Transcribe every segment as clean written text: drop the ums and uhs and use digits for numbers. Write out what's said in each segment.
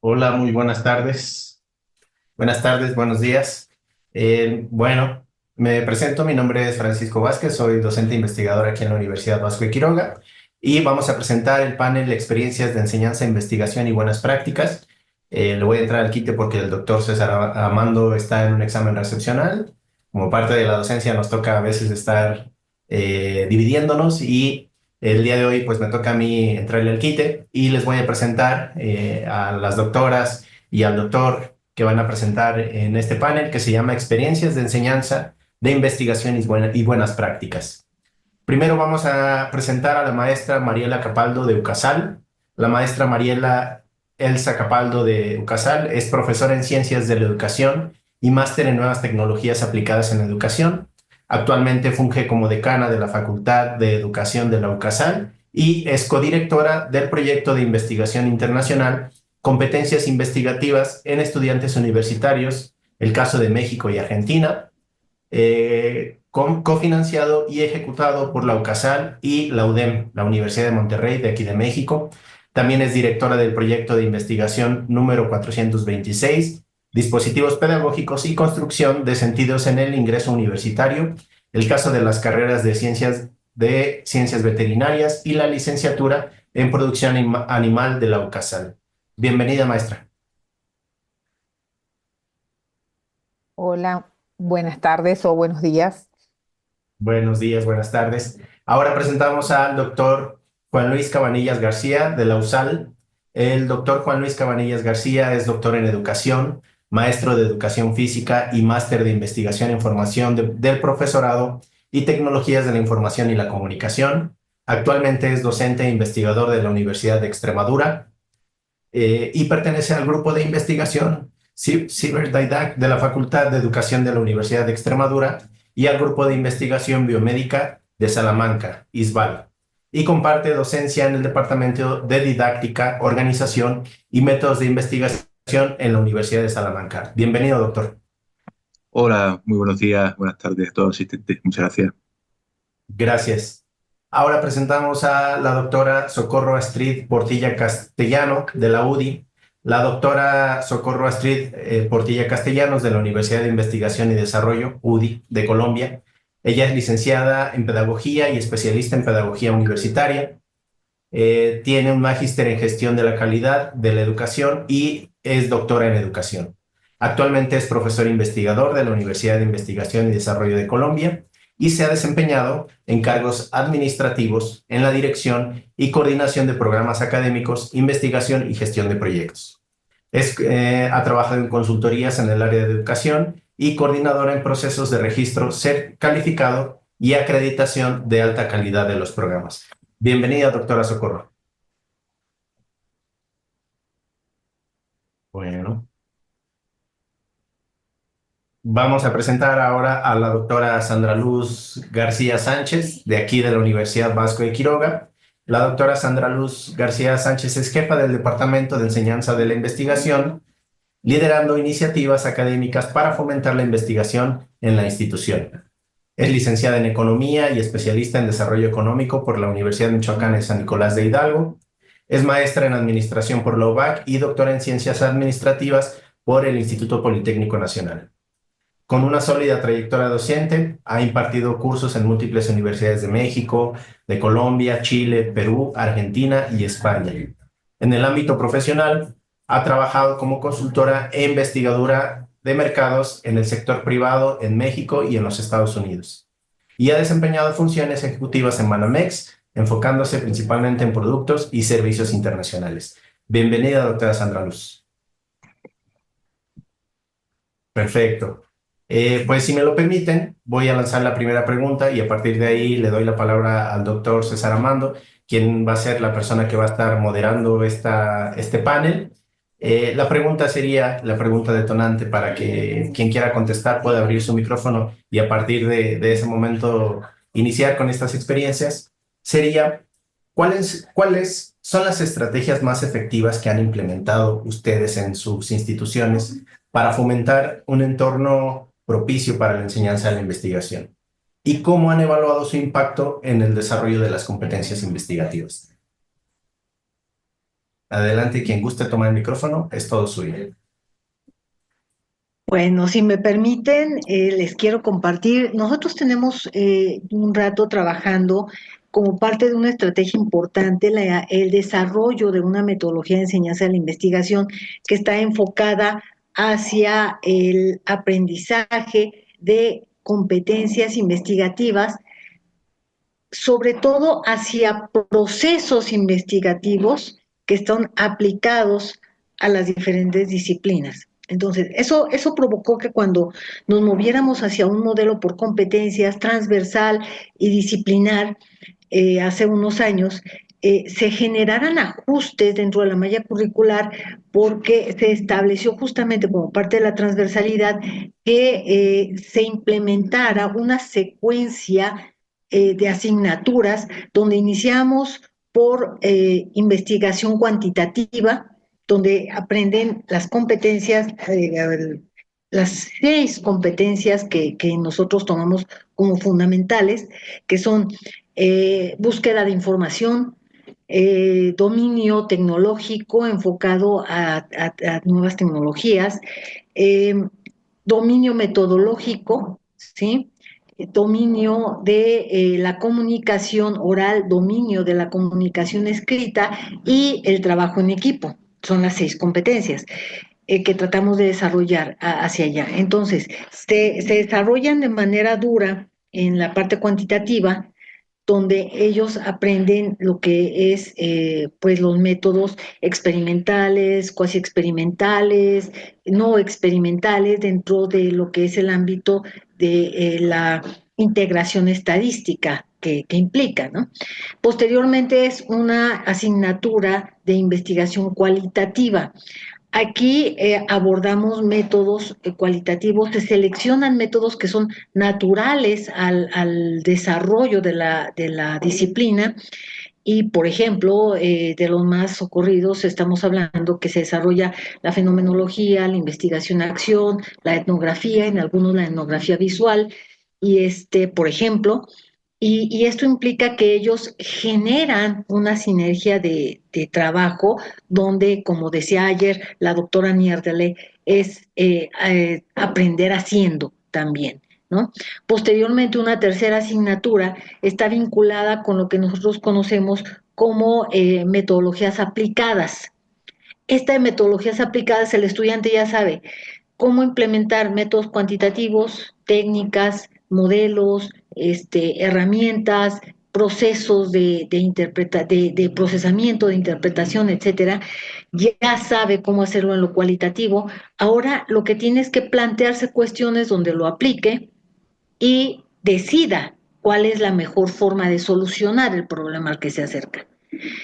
Hola, muy buenas tardes. Buenas tardes, buenos días. Bueno, me presento, mi nombre es Francisco Vázquez, soy docente investigador aquí en la Universidad Vasco de Quiroga y vamos a presentar el panel Experiencias de Enseñanza, Investigación y Buenas Prácticas. Le voy a entrar al quite porque el doctor César Amando está en un examen recepcional. Como parte de la docencia nos toca a veces estar dividiéndonos y el día de hoy pues me toca a mí entrarle al quite y les voy a presentar a las doctoras y al doctor que van a presentar en este panel que se llama Experiencias de Enseñanza, de Investigación y Buenas Prácticas. Primero vamos a presentar a la maestra Mariela Capaldo de UCASAL. La maestra Mariela Elsa Capaldo de UCASAL es profesora en Ciencias de la Educación y máster en Nuevas Tecnologías Aplicadas en la Educación. Actualmente funge como decana de la Facultad de Educación de la UCASAL y es codirectora del proyecto de investigación internacional Competencias Investigativas en Estudiantes Universitarios, el caso de México y Argentina, cofinanciado y ejecutado por la UCASAL y la UDEM, la Universidad de Monterrey, de aquí de México. También es directora del proyecto de investigación número 426, Dispositivos Pedagógicos y Construcción de Sentidos en el Ingreso Universitario, el caso de las carreras de Ciencias Veterinarias y la licenciatura en Producción Animal de la UCASAL. Bienvenida, maestra. Hola, buenas tardes o buenos días. Buenos días, buenas tardes. Ahora presentamos al doctor Juan Luis Cabanillas García de la USAL. El doctor Juan Luis Cabanillas García es doctor en educación, maestro de educación física y máster de investigación en formación del profesorado y tecnologías de la información y la comunicación. Actualmente es docente e investigador de la Universidad de Extremadura y pertenece al grupo de investigación CyberDidact de la Facultad de Educación de la Universidad de Extremadura y al grupo de investigación biomédica de Salamanca, ISBAL, y comparte docencia en el Departamento de Didáctica, Organización y Métodos de Investigación en la Universidad de Salamanca. Bienvenido, doctor. Hola, muy buenos días, buenas tardes a todos los asistentes. Muchas gracias. Gracias. Ahora presentamos a la doctora Socorro Astrid Portilla Castellano de la UDI. La doctora Socorro Astrid Portilla Castellanos de la Universidad de Investigación y Desarrollo, UDI, de Colombia. Ella es licenciada en Pedagogía y especialista en Pedagogía Universitaria. Tiene un magíster en Gestión de la Calidad de la Educación y es doctora en Educación. Actualmente es profesor investigador de la Universidad de Investigación y Desarrollo de Colombia y se ha desempeñado en cargos administrativos en la dirección y coordinación de programas académicos, investigación y gestión de proyectos. Ha trabajado en consultorías en el área de educación y coordinadora en procesos de registro, ser calificado y acreditación de alta calidad de los programas. Bienvenida, doctora Socorro. Bueno, vamos a presentar ahora a la doctora Sandra Luz García Sánchez, de aquí de la Universidad Vasco de Quiroga. La doctora Sandra Luz García Sánchez es jefa del Departamento de Enseñanza de la Investigación, liderando iniciativas académicas para fomentar la investigación en la institución. Es licenciada en Economía y especialista en Desarrollo Económico por la Universidad Michoacana de San Nicolás de Hidalgo. Es maestra en Administración por la UBAC y doctora en Ciencias Administrativas por el Instituto Politécnico Nacional. Con una sólida trayectoria docente, ha impartido cursos en múltiples universidades de México, de Colombia, Chile, Perú, Argentina y España. En el ámbito profesional, ha trabajado como consultora e investigadora de mercados en el sector privado en México y en los Estados Unidos. Y ha desempeñado funciones ejecutivas en Banamex, enfocándose principalmente en productos y servicios internacionales. Bienvenida, doctora Sandra Luz. Perfecto. Pues si me lo permiten, voy a lanzar la primera pregunta y a partir de ahí le doy la palabra al doctor César Amando, quien va a ser la persona que va a estar moderando este panel. La pregunta sería la pregunta detonante para que quien quiera contestar pueda abrir su micrófono y a partir de ese momento iniciar con estas experiencias. Sería, ¿cuáles son las estrategias más efectivas que han implementado ustedes en sus instituciones para fomentar un entorno propicio para la enseñanza y la investigación? ¿Y cómo han evaluado su impacto en el desarrollo de las competencias investigativas? Adelante, quien guste tomar el micrófono, es todo suyo. Bueno, si me permiten, les quiero compartir. Nosotros tenemos un rato trabajando como parte de una estrategia importante, el desarrollo de una metodología de enseñanza de la investigación que está enfocada hacia el aprendizaje de competencias investigativas, sobre todo hacia procesos investigativos que están aplicados a las diferentes disciplinas. Entonces, eso provocó que cuando nos moviéramos hacia un modelo por competencias transversal y disciplinar, hace unos años, se generaran ajustes dentro de la malla curricular porque se estableció justamente como parte de la transversalidad que se implementara una secuencia de asignaturas donde iniciamos por investigación cuantitativa, donde aprenden las competencias, las 6 competencias que nosotros tomamos como fundamentales, que son búsqueda de información, dominio tecnológico enfocado a nuevas tecnologías, eh, dominio metodológico, ¿sí? Dominio de la comunicación oral, dominio de la comunicación escrita y el trabajo en equipo. Son las 6 competencias que tratamos de desarrollar hacia allá. Entonces, se desarrollan de manera dura en la parte cuantitativa, donde ellos aprenden lo que es pues los métodos experimentales, cuasi experimentales, no experimentales dentro de lo que es el ámbito de la integración estadística que implica, ¿no? Posteriormente es una asignatura de investigación cualitativa. Aquí abordamos métodos cualitativos, se seleccionan métodos que son naturales al desarrollo de la disciplina y, por ejemplo, de los más ocurridos estamos hablando que se desarrolla la fenomenología, la investigación-acción, la etnografía, en algunos la etnografía visual y por ejemplo, y esto implica que ellos generan una sinergia de trabajo donde, como decía ayer la doctora Nierdele, es aprender haciendo también, ¿no? Posteriormente, una tercera asignatura está vinculada con lo que nosotros conocemos como metodologías aplicadas. Esta de metodologías aplicadas, el estudiante ya sabe cómo implementar métodos cuantitativos, técnicas, modelos, herramientas, procesos de procesamiento, de interpretación, etcétera, ya sabe cómo hacerlo en lo cualitativo. Ahora lo que tiene es que plantearse cuestiones donde lo aplique y decida cuál es la mejor forma de solucionar el problema al que se acerca.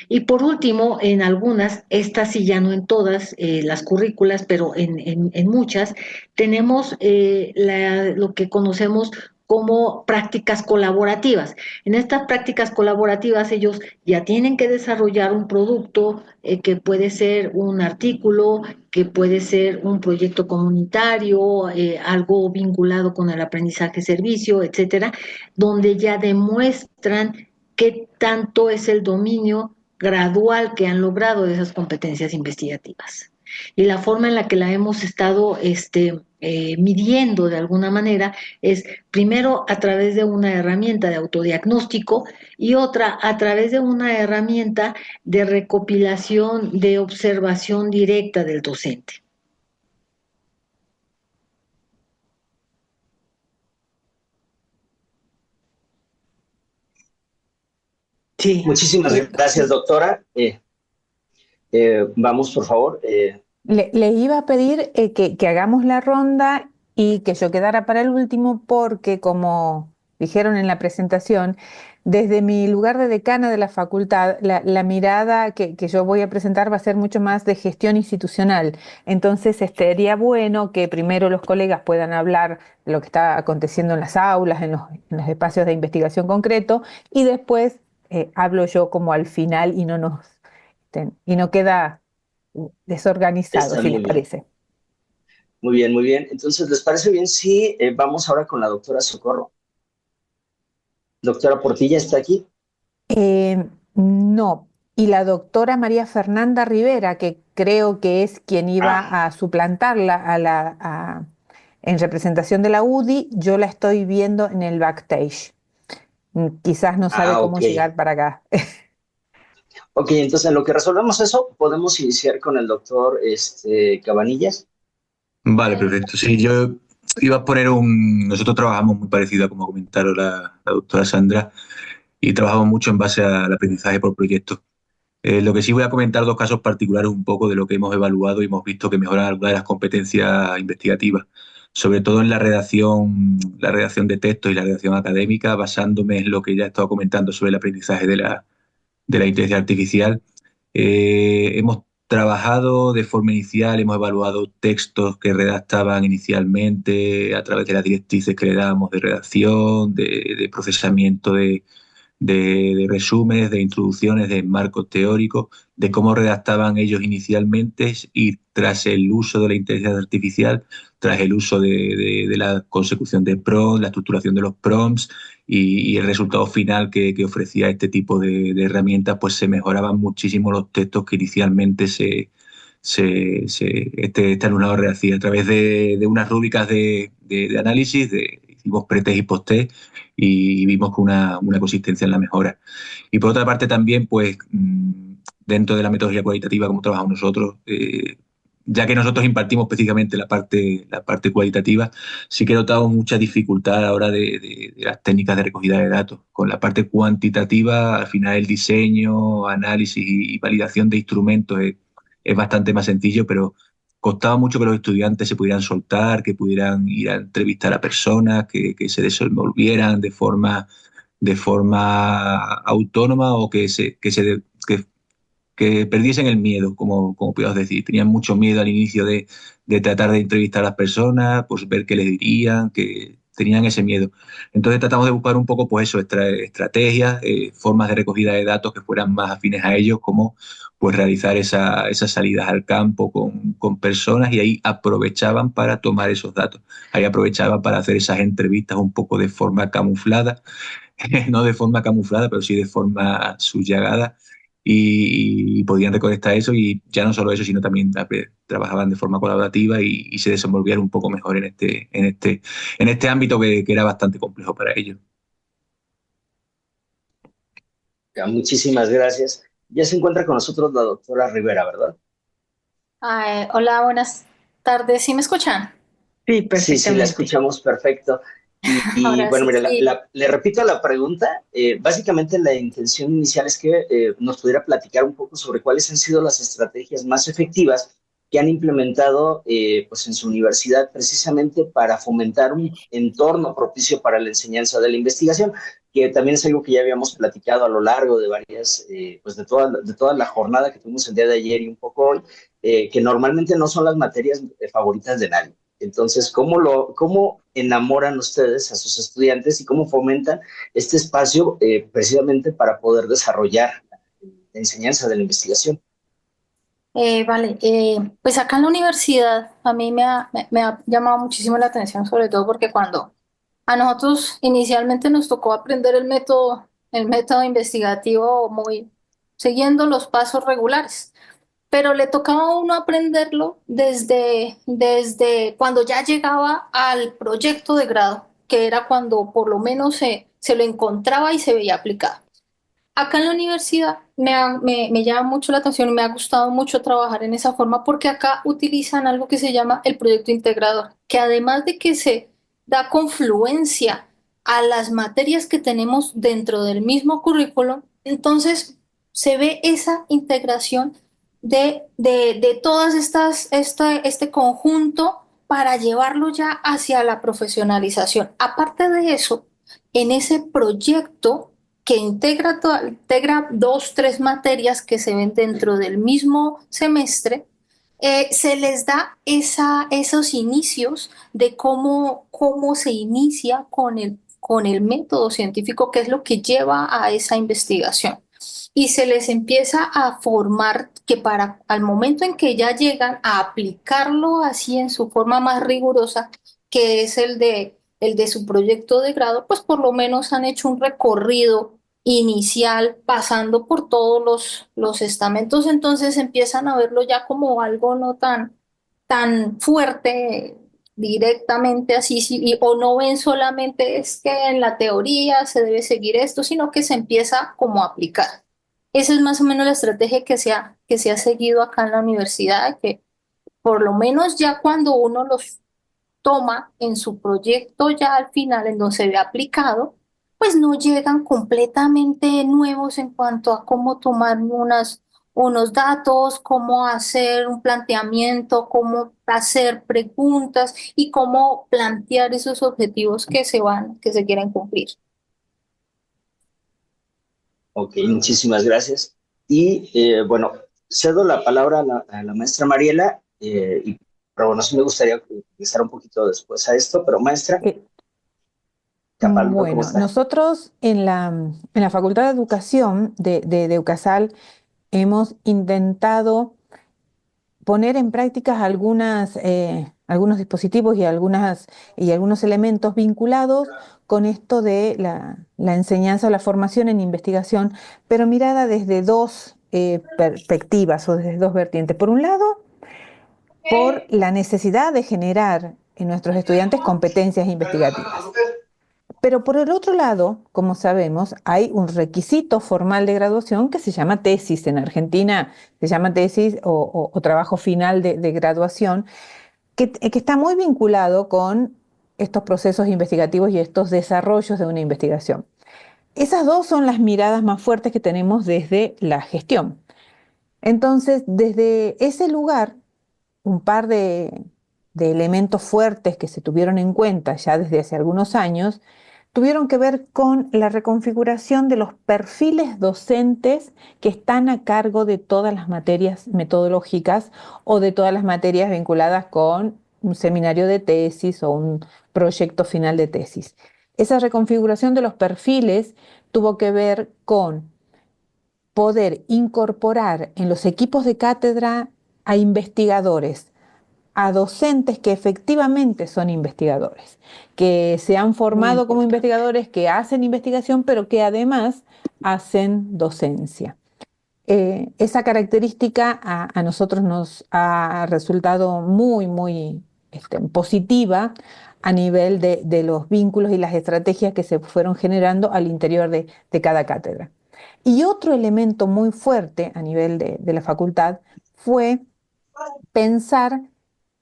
Y por último, en algunas, estas sí ya no en todas las currículas, pero en muchas, tenemos lo que conocemos como prácticas colaborativas. En estas prácticas colaborativas ellos ya tienen que desarrollar un producto que puede ser un artículo, que puede ser un proyecto comunitario, algo vinculado con el aprendizaje-servicio, etcétera, donde ya demuestran qué tanto es el dominio gradual que han logrado de esas competencias investigativas. Y la forma en la que la hemos estado midiendo de alguna manera es primero a través de una herramienta de autodiagnóstico y otra a través de una herramienta de recopilación de observación directa del docente. Sí. Muchísimas gracias, doctora. Vamos, por favor. Le iba a pedir que hagamos la ronda y que yo quedara para el último porque, como dijeron en la presentación, desde mi lugar de decana de la facultad, la mirada que yo voy a presentar va a ser mucho más de gestión institucional. Entonces, sería bueno que primero los colegas puedan hablar de lo que está aconteciendo en las aulas, en los espacios de investigación concreto, y después hablo yo como al final y no queda desorganizado, Está si les muy bien. parece. Muy bien, muy bien. Entonces, ¿les parece bien si vamos ahora con la doctora Socorro? Doctora Portilla, ¿está aquí? No, y la doctora María Fernanda Rivera, que creo que es quien iba a suplantarla en representación de la UDI, yo la estoy viendo en el backstage. Quizás no sabe cómo Ok. llegar para acá. Ok, entonces en lo que resolvemos eso, podemos iniciar con el doctor Cabanillas. Vale, perfecto. Sí, yo iba a poner un... Nosotros trabajamos muy parecido a como comentaron la doctora Sandra y trabajamos mucho en base al aprendizaje por proyectos. Lo que sí voy a comentar dos casos particulares un poco de lo que hemos evaluado y hemos visto que mejoran algunas de las competencias investigativas, sobre todo en la redacción de textos y la redacción académica, basándome en lo que ya he estado comentando sobre el aprendizaje de la inteligencia artificial. Hemos trabajado de forma inicial, hemos evaluado textos que redactaban inicialmente a través de las directrices que le dábamos de redacción, de procesamiento de resúmenes, de introducciones, de marcos teóricos, de cómo redactaban ellos inicialmente y tras el uso de la inteligencia artificial, tras el uso de la consecución de prompts, la estructuración de los prompts y el resultado final que ofrecía este tipo de herramientas, pues se mejoraban muchísimo los textos que inicialmente este alumnado redacía a través de unas rúbricas de análisis, hicimos pretest y posttest y vimos con una consistencia en la mejora. Y por otra parte también, pues dentro de la metodología cualitativa como trabajamos nosotros, ya que nosotros impartimos específicamente la parte cualitativa, sí que notamos mucha dificultad a la hora de las técnicas de recogida de datos. Con la parte cuantitativa, al final el diseño, análisis y validación de instrumentos es bastante más sencillo, pero costaba mucho que los estudiantes se pudieran soltar, que pudieran ir a entrevistar a personas, que se desenvolvieran de forma autónoma o que perdiesen el miedo, como podemos decir. Tenían mucho miedo al inicio de tratar de entrevistar a las personas, pues ver qué les dirían, que tenían ese miedo. Entonces tratamos de buscar un poco, pues eso, estrategias, formas de recogida de datos que fueran más afines a ellos, como pues realizar esas salidas al campo con personas y ahí aprovechaban para tomar esos datos. Ahí aprovechaban para hacer esas entrevistas un poco de forma camuflada, no de forma camuflada, pero sí de forma subyugada y podían recolectar eso y ya no solo eso, sino también trabajaban de forma colaborativa y se desenvolvían un poco mejor en este ámbito que era bastante complejo para ellos. Ya, muchísimas gracias. Ya se encuentra con nosotros la doctora Rivera, ¿verdad? Hola, buenas tardes. ¿Sí me escuchan? Sí, Sí, sí, la perfectamente. escuchamos perfecto. Y, Ahora bueno, sí, mire, sí. le repito la pregunta. Básicamente la intención inicial es que nos pudiera platicar un poco sobre cuáles han sido las estrategias más efectivas que han implementado pues en su universidad precisamente para fomentar un entorno propicio para la enseñanza de la investigación, que también es algo que ya habíamos platicado a lo largo de varias, pues de toda la jornada que tuvimos el día de ayer y un poco hoy, que normalmente no son las materias favoritas de nadie. Entonces, ¿cómo enamoran ustedes a sus estudiantes y cómo fomentan este espacio precisamente para poder desarrollar la enseñanza de la investigación? Vale, pues acá en la universidad a mí me ha llamado muchísimo la atención, sobre todo porque cuando a nosotros inicialmente nos tocó aprender el método investigativo muy siguiendo los pasos regulares, pero le tocaba a uno aprenderlo desde cuando ya llegaba al proyecto de grado, que era cuando por lo menos se lo encontraba y se veía aplicado. Acá en la universidad me llama mucho la atención y me ha gustado mucho trabajar en esa forma porque acá utilizan algo que se llama el proyecto integrador, que además de que se da confluencia a las materias que tenemos dentro del mismo currículo, entonces se ve esa integración de todas este conjunto para llevarlo ya hacia la profesionalización. Aparte de eso, en ese proyecto que integra dos, tres materias que se ven dentro del mismo semestre, se les da esos inicios de cómo se inicia con el método científico, que es lo que lleva a esa investigación. Y se les empieza a formar que para al momento en que ya llegan a aplicarlo así en su forma más rigurosa, que es el de su proyecto de grado, pues por lo menos han hecho un recorrido inicial, pasando por todos los estamentos, entonces empiezan a verlo ya como algo no tan fuerte directamente así, sí, o no ven solamente es que en la teoría se debe seguir esto, sino que se empieza como a aplicar. Esa es más o menos la estrategia que se ha seguido acá en la universidad, que por lo menos ya cuando uno los toma en su proyecto ya al final, en donde se ve aplicado, pues no llegan completamente nuevos en cuanto a cómo tomar unos datos, cómo hacer un planteamiento, cómo hacer preguntas y cómo plantear esos objetivos que se quieren cumplir. Ok, muchísimas gracias. Y bueno, cedo la palabra a la maestra Mariela, pero bueno, sí me gustaría empezar un poquito después a esto, pero maestra, Eh, Capaldo, ¿cómo Bueno, está? nosotros en la Facultad de Educación de UCASAL hemos intentado poner en práctica algunos dispositivos y algunos elementos vinculados con esto de la enseñanza o la formación en investigación, pero mirada desde dos perspectivas o desde dos vertientes. Por un lado, por la necesidad de generar en nuestros estudiantes competencias investigativas. Pero por el otro lado, como sabemos, hay un requisito formal de graduación que se llama tesis. En Argentina se llama tesis o trabajo final de graduación, que está muy vinculado con estos procesos investigativos y estos desarrollos de una investigación. Esas dos son las miradas más fuertes que tenemos desde la gestión. Entonces, desde ese lugar, un par de elementos fuertes que se tuvieron en cuenta ya desde hace algunos años tuvieron que ver con la reconfiguración de los perfiles docentes que están a cargo de todas las materias metodológicas o de todas las materias vinculadas con un seminario de tesis o un proyecto final de tesis. Esa reconfiguración de los perfiles tuvo que ver con poder incorporar en los equipos de cátedra a investigadores, a docentes que efectivamente son investigadores, que se han Muy formado como importante. investigadores, que hacen investigación, pero que además hacen docencia. Esa característica a nosotros nos ha resultado muy positiva a nivel de los vínculos y las estrategias que se fueron generando al interior de cada cátedra. Y otro elemento muy fuerte a nivel de la facultad fue pensar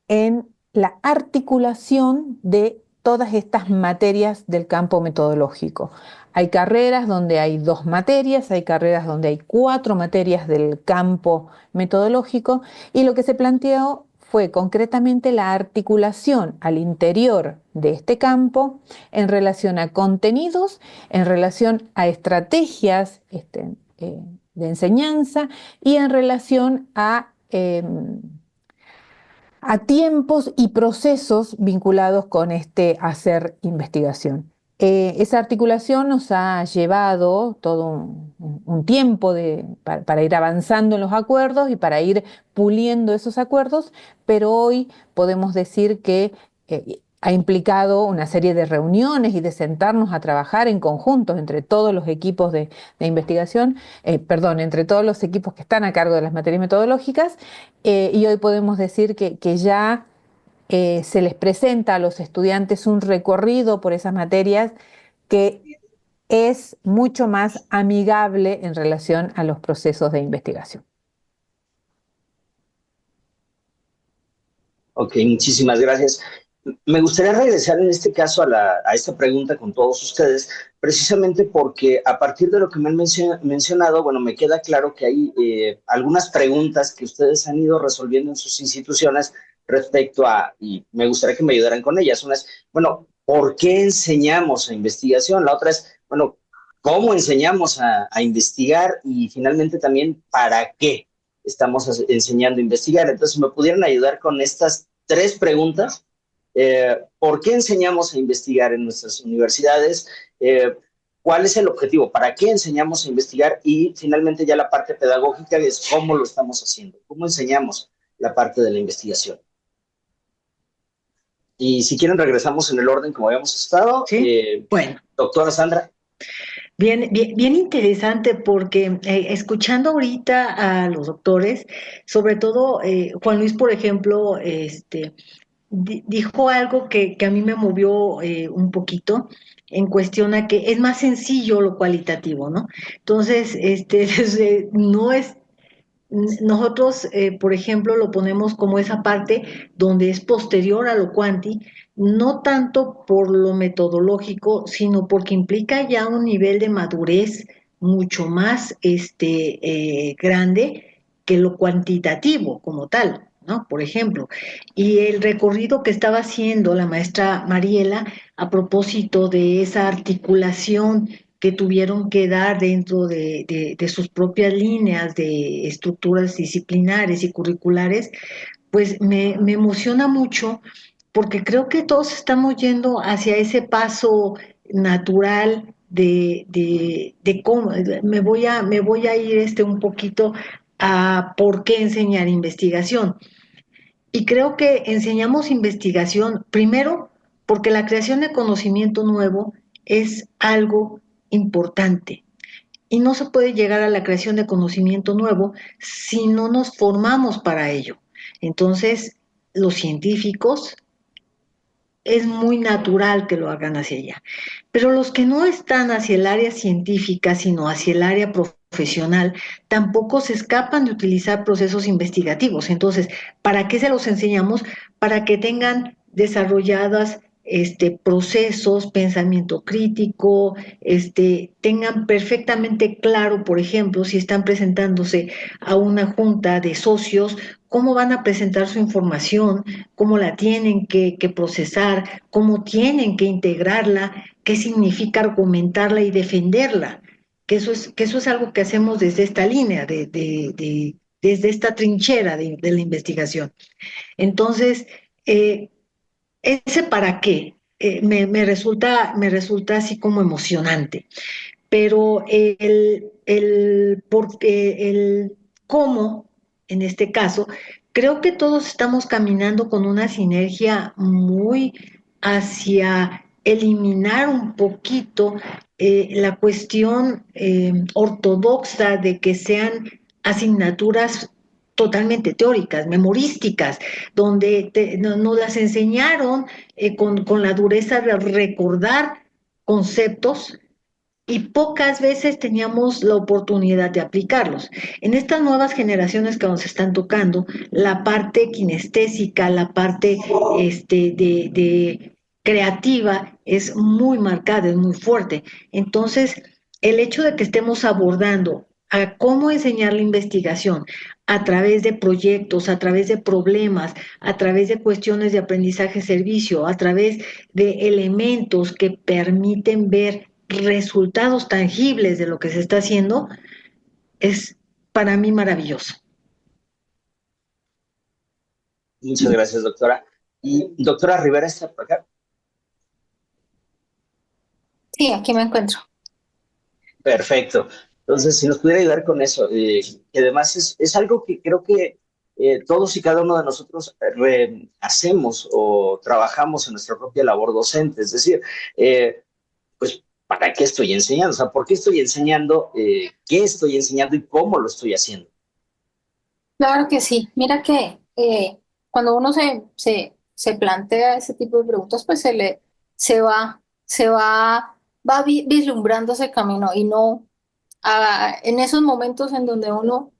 en la articulación de todas estas materias del campo metodológico. Hay carreras donde hay 2 materias, hay carreras donde hay 4 materias del campo metodológico, y lo que se planteó fue concretamente la articulación al interior de este campo en relación a contenidos, en relación a estrategias de enseñanza y en relación a tiempos y procesos vinculados con este hacer investigación. Esa articulación nos ha llevado todo un tiempo para ir avanzando en los acuerdos y para ir puliendo esos acuerdos, pero hoy podemos decir que ha implicado una serie de reuniones y de sentarnos a trabajar en conjuntos entre todos los equipos de investigación, entre todos los equipos que están a cargo de las materias metodológicas, y hoy podemos decir que ya se les presenta a los estudiantes un recorrido por esas materias que es mucho más amigable en relación a los procesos de investigación. Ok, muchísimas gracias. Me gustaría regresar en este caso a esta pregunta con todos ustedes, precisamente porque a partir de lo que me han mencionado, bueno, me queda claro que hay algunas preguntas que ustedes han ido resolviendo en sus instituciones respecto y me gustaría que me ayudaran con ellas. Una es, bueno, ¿por qué enseñamos a investigación? La otra es, bueno, ¿cómo enseñamos a investigar? Y finalmente también, ¿para qué estamos enseñando a investigar? Entonces, ¿me pudieran ayudar con estas 3 preguntas? ¿Por qué enseñamos a investigar en nuestras universidades? ¿Cuál es el objetivo? ¿Para qué enseñamos a investigar? Y finalmente ya la parte pedagógica es cómo lo estamos haciendo, cómo enseñamos la parte de la investigación. Y si quieren regresamos en el orden como habíamos estado. Sí, bueno. Doctora Sandra. Bien interesante porque escuchando ahorita a los doctores, sobre todo Juan Luis, por ejemplo, dijo algo que a mí me movió un poquito en cuestión a que es más sencillo lo cualitativo, ¿no? Entonces, no es nosotros, por ejemplo, lo ponemos como esa parte donde es posterior a lo cuanti, no tanto por lo metodológico, sino porque implica ya un nivel de madurez mucho más grande que lo cuantitativo como tal, ¿no? Por ejemplo, y el recorrido que estaba haciendo la maestra Mariela a propósito de esa articulación que tuvieron que dar dentro de sus propias líneas de estructuras disciplinares y curriculares, pues me emociona mucho porque creo que todos estamos yendo hacia ese paso natural de cómo me voy a ir un poquito a por qué enseñar investigación. Y creo que enseñamos investigación primero porque la creación de conocimiento nuevo es algo importante y no se puede llegar a la creación de conocimiento nuevo si no nos formamos para ello. Entonces, los científicos es muy natural que lo hagan hacia allá. Pero los que no están hacia el área científica, sino hacia el área profesional, tampoco se escapan de utilizar procesos investigativos. Entonces, ¿para qué se los enseñamos? Para que tengan desarrolladas procesos, pensamiento crítico, tengan perfectamente claro, por ejemplo, si están presentándose a una junta de socios, cómo van a presentar su información, cómo la tienen que procesar, cómo tienen que integrarla, qué significa argumentarla y defenderla. Que eso es algo que hacemos desde esta línea, desde esta trinchera de la investigación. Entonces, ese para qué me resulta así como emocionante, pero el cómo, en este caso, creo que todos estamos caminando con una sinergia muy hacia eliminar un poquito la cuestión ortodoxa de que sean asignaturas totalmente teóricas, memorísticas, donde nos las enseñaron con la dureza de recordar conceptos y pocas veces teníamos la oportunidad de aplicarlos. En estas nuevas generaciones que nos están tocando, la parte kinestésica, la parte de creativa es muy marcada, es muy fuerte. Entonces, el hecho de que estemos abordando a cómo enseñar la investigación a través de proyectos, a través de problemas, a través de cuestiones de aprendizaje-servicio, a través de elementos que permiten ver resultados tangibles de lo que se está haciendo, es para mí maravilloso. Muchas gracias, doctora. Y doctora Rivera está por acá. Sí, aquí me encuentro. Perfecto. Entonces, si nos pudiera ayudar con eso, que además es algo que creo que todos y cada uno de nosotros hacemos o trabajamos en nuestra propia labor docente. Es decir, pues, ¿para qué estoy enseñando? O sea, ¿por qué estoy enseñando? ¿Qué estoy enseñando y cómo lo estoy haciendo? Claro que sí. Mira que cuando uno se plantea ese tipo de preguntas, pues se va vislumbrando ese camino y no en esos momentos en donde uno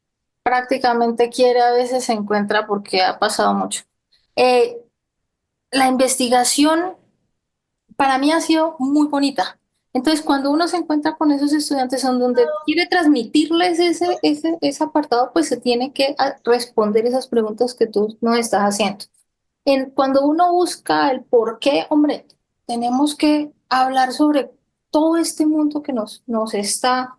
prácticamente quiere, a veces se encuentra porque ha pasado mucho. Eh, la investigación para mí ha sido muy bonita. Entonces, cuando uno se encuentra con esos estudiantes en donde quiere transmitirles ese apartado, pues se tiene que responder esas preguntas que tú nos estás haciendo. Cuando uno busca el por qué, hombre, tenemos que hablar sobre todo este mundo que nos está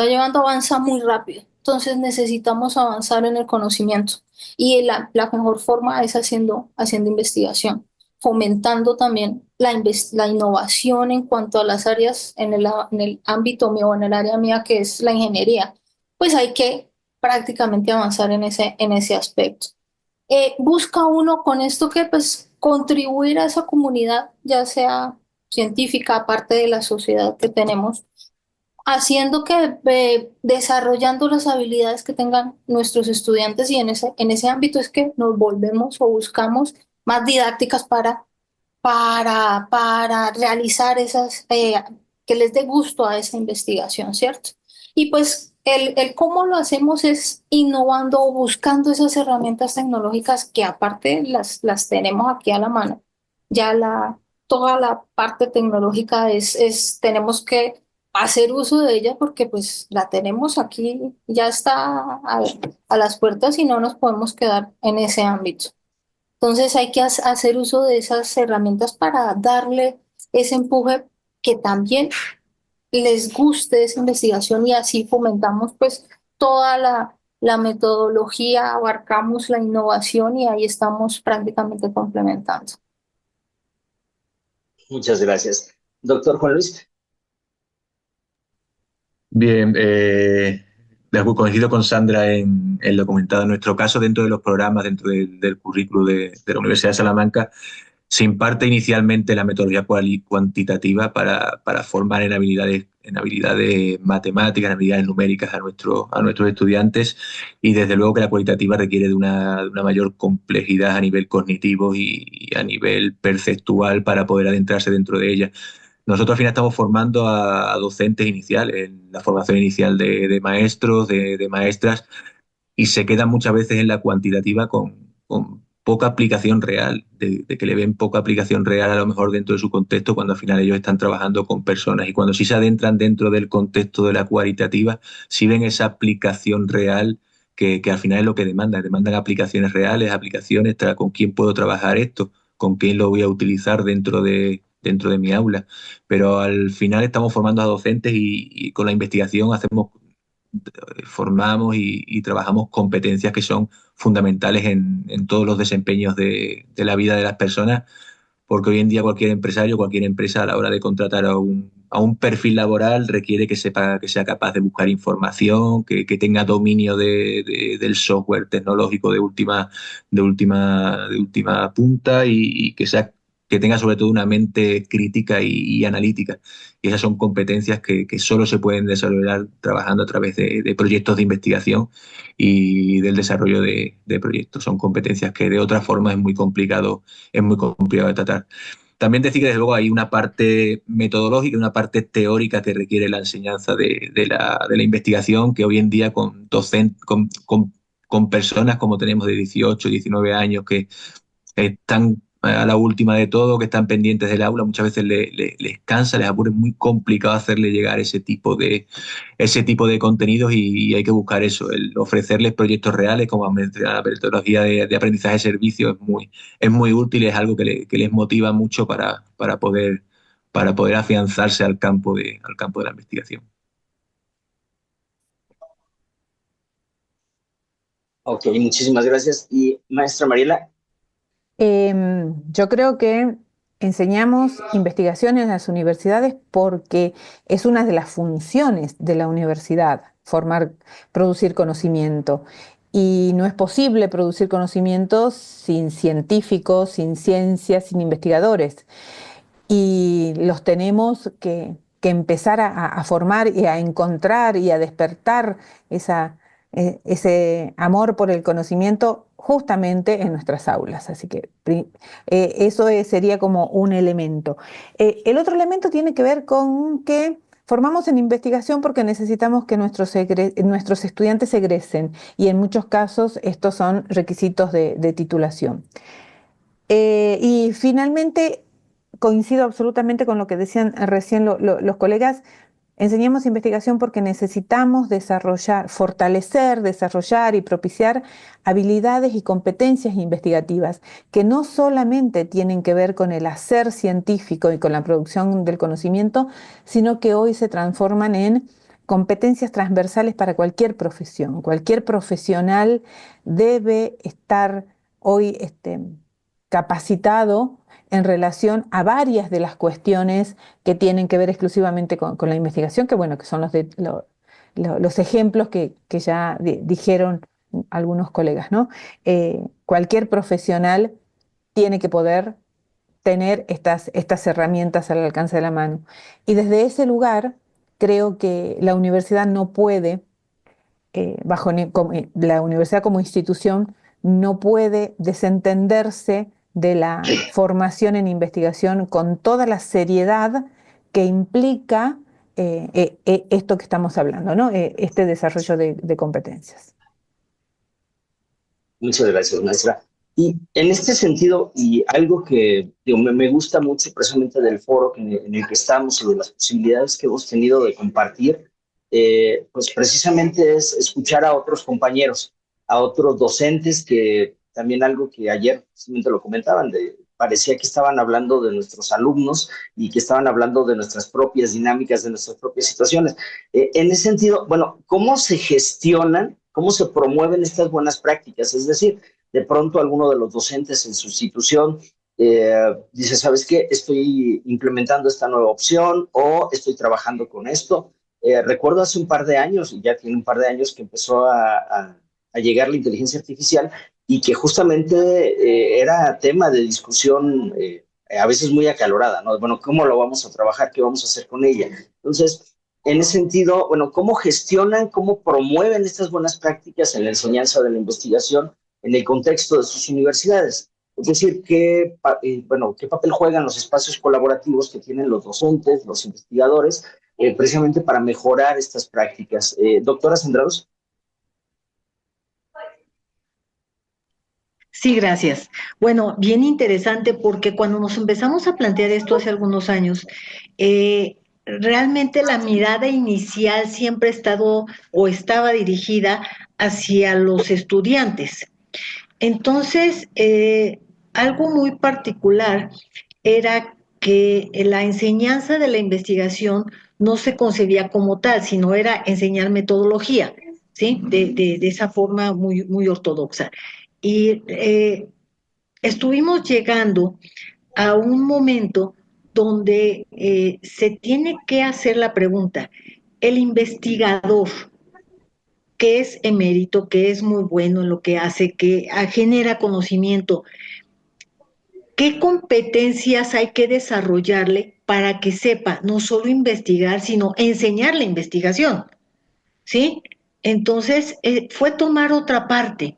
llevando, avanza muy rápido. Entonces necesitamos avanzar en el conocimiento y la mejor forma es haciendo investigación, fomentando también la innovación en cuanto a las áreas en el ámbito mío, en el área mía que es la ingeniería. Pues hay que prácticamente avanzar en ese aspecto. Busca uno con esto que pues contribuir a esa comunidad, ya sea científica, aparte de la sociedad que tenemos, haciendo que, desarrollando las habilidades que tengan nuestros estudiantes y en ese ámbito es que nos volvemos o buscamos más didácticas para realizar esas, que les dé gusto a esa investigación, ¿cierto? Y pues el cómo lo hacemos es innovando o buscando esas herramientas tecnológicas que aparte las tenemos aquí a la mano. Ya toda la parte tecnológica tenemos que hacer uso de ella porque pues la tenemos aquí, ya está a las puertas y no nos podemos quedar en ese ámbito. Entonces hay que hacer uso de esas herramientas para darle ese empuje que también les guste esa investigación y así fomentamos pues toda la metodología, abarcamos la innovación y ahí estamos prácticamente complementando. Muchas gracias. Doctor Juan Luis. Bien, coincido con Sandra en lo comentado. En nuestro caso, dentro de los programas, dentro del currículo de la Universidad de Salamanca, se imparte inicialmente la metodología cuantitativa para formar en habilidades matemáticas, en habilidades numéricas a nuestros estudiantes, y desde luego que la cualitativa requiere de una mayor complejidad a nivel cognitivo y a nivel perceptual para poder adentrarse dentro de ella. Nosotros al final estamos formando a docentes iniciales, en la formación inicial de maestros, de maestras, y se quedan muchas veces en la cuantitativa con poca aplicación real, de que le ven poca aplicación real a lo mejor dentro de su contexto cuando al final ellos están trabajando con personas. Y cuando sí se adentran dentro del contexto de la cualitativa, sí ven esa aplicación real que al final es lo que demandan aplicaciones reales, aplicaciones, con quién puedo trabajar esto, con quién lo voy a utilizar dentro de mi aula. Pero al final estamos formando a docentes y con la investigación formamos y trabajamos competencias que son fundamentales en todos los desempeños de la vida de las personas, porque hoy en día cualquier empresario, cualquier empresa a la hora de contratar a un perfil laboral requiere que sepa, que sea capaz de buscar información, que tenga dominio del software tecnológico de última punta y que tenga sobre todo una mente crítica y analítica. Y esas son competencias que solo se pueden desarrollar trabajando a través de proyectos de investigación y del desarrollo de proyectos. Son competencias que de otra forma es muy complicado de tratar. También decir que desde luego hay una parte metodológica y una parte teórica que requiere la enseñanza de la investigación, que hoy en día con personas como tenemos de 18, 19 años que están a la última de todo, que están pendientes del aula, muchas veces les cansa, les aburre, es muy complicado hacerle llegar ese tipo de contenidos y hay que buscar eso, el ofrecerles proyectos reales, como han mencionado, la metodología de aprendizaje de servicio es muy útil, es algo que les motiva mucho para poder afianzarse al campo de la investigación. Ok, muchísimas gracias. Y maestra Mariela. Yo creo que enseñamos investigación en las universidades porque es una de las funciones de la universidad, producir conocimiento. Y no es posible producir conocimiento sin científicos, sin ciencias, sin investigadores. Y los tenemos que empezar a formar y a encontrar y a despertar ese amor por el conocimiento justamente en nuestras aulas. Así que eso sería como un elemento. El otro elemento tiene que ver con que formamos en investigación porque necesitamos que nuestros estudiantes egresen y en muchos casos estos son requisitos de titulación. Y finalmente, coincido absolutamente con lo que decían recién los colegas, enseñamos investigación porque necesitamos desarrollar y propiciar habilidades y competencias investigativas que no solamente tienen que ver con el hacer científico y con la producción del conocimiento, sino que hoy se transforman en competencias transversales para cualquier profesión. Cualquier profesional debe estar hoy capacitado en relación a varias de las cuestiones que tienen que ver exclusivamente con la investigación, que bueno, que son los ejemplos que ya dijeron algunos colegas, ¿no? Cualquier profesional tiene que poder tener estas herramientas al alcance de la mano. Y desde ese lugar creo que la universidad no puede, la universidad como institución, no puede desentenderse de la formación en investigación con toda la seriedad que implica esto que estamos hablando, ¿no? Este desarrollo de competencias. Muchas gracias, maestra. Y en este sentido, y algo que digo, me gusta mucho precisamente del foro en el que estamos y de las posibilidades que hemos tenido de compartir, pues precisamente es escuchar a otros compañeros, a otros docentes que también algo que ayer precisamente lo comentaban, parecía que estaban hablando de nuestros alumnos y que estaban hablando de nuestras propias dinámicas, de nuestras propias situaciones. En ese sentido, bueno, ¿cómo se gestionan, cómo se promueven estas buenas prácticas? Es decir, de pronto alguno de los docentes en su institución dice, ¿sabes qué? Estoy implementando esta nueva opción o estoy trabajando con esto. Recuerdo hace un par de años, y ya tiene un par de años que empezó a llegar la inteligencia artificial y que justamente era tema de discusión a veces muy acalorada, ¿no? Bueno, ¿cómo lo vamos a trabajar? ¿Qué vamos a hacer con ella? Entonces, en ese sentido, bueno, ¿cómo gestionan, cómo promueven estas buenas prácticas en la enseñanza de la investigación en el contexto de sus universidades? Es decir, bueno, ¿qué papel juegan los espacios colaborativos que tienen los docentes, los investigadores, precisamente para mejorar estas prácticas? Doctora Sendrados. Sí, gracias. Bueno, bien interesante porque cuando nos empezamos a plantear esto hace algunos años, realmente la mirada inicial siempre ha estado o estaba dirigida hacia los estudiantes. Entonces, algo muy particular era que la enseñanza de la investigación no se concebía como tal, sino era enseñar metodología, ¿sí? De esa forma muy, muy ortodoxa. Y estuvimos llegando a un momento donde se tiene que hacer la pregunta, el investigador, que es emérito, que es muy bueno en lo que hace, que genera conocimiento, ¿qué competencias hay que desarrollarle para que sepa no solo investigar, sino enseñar la investigación? ¿Sí? Entonces, fue tomar otra parte.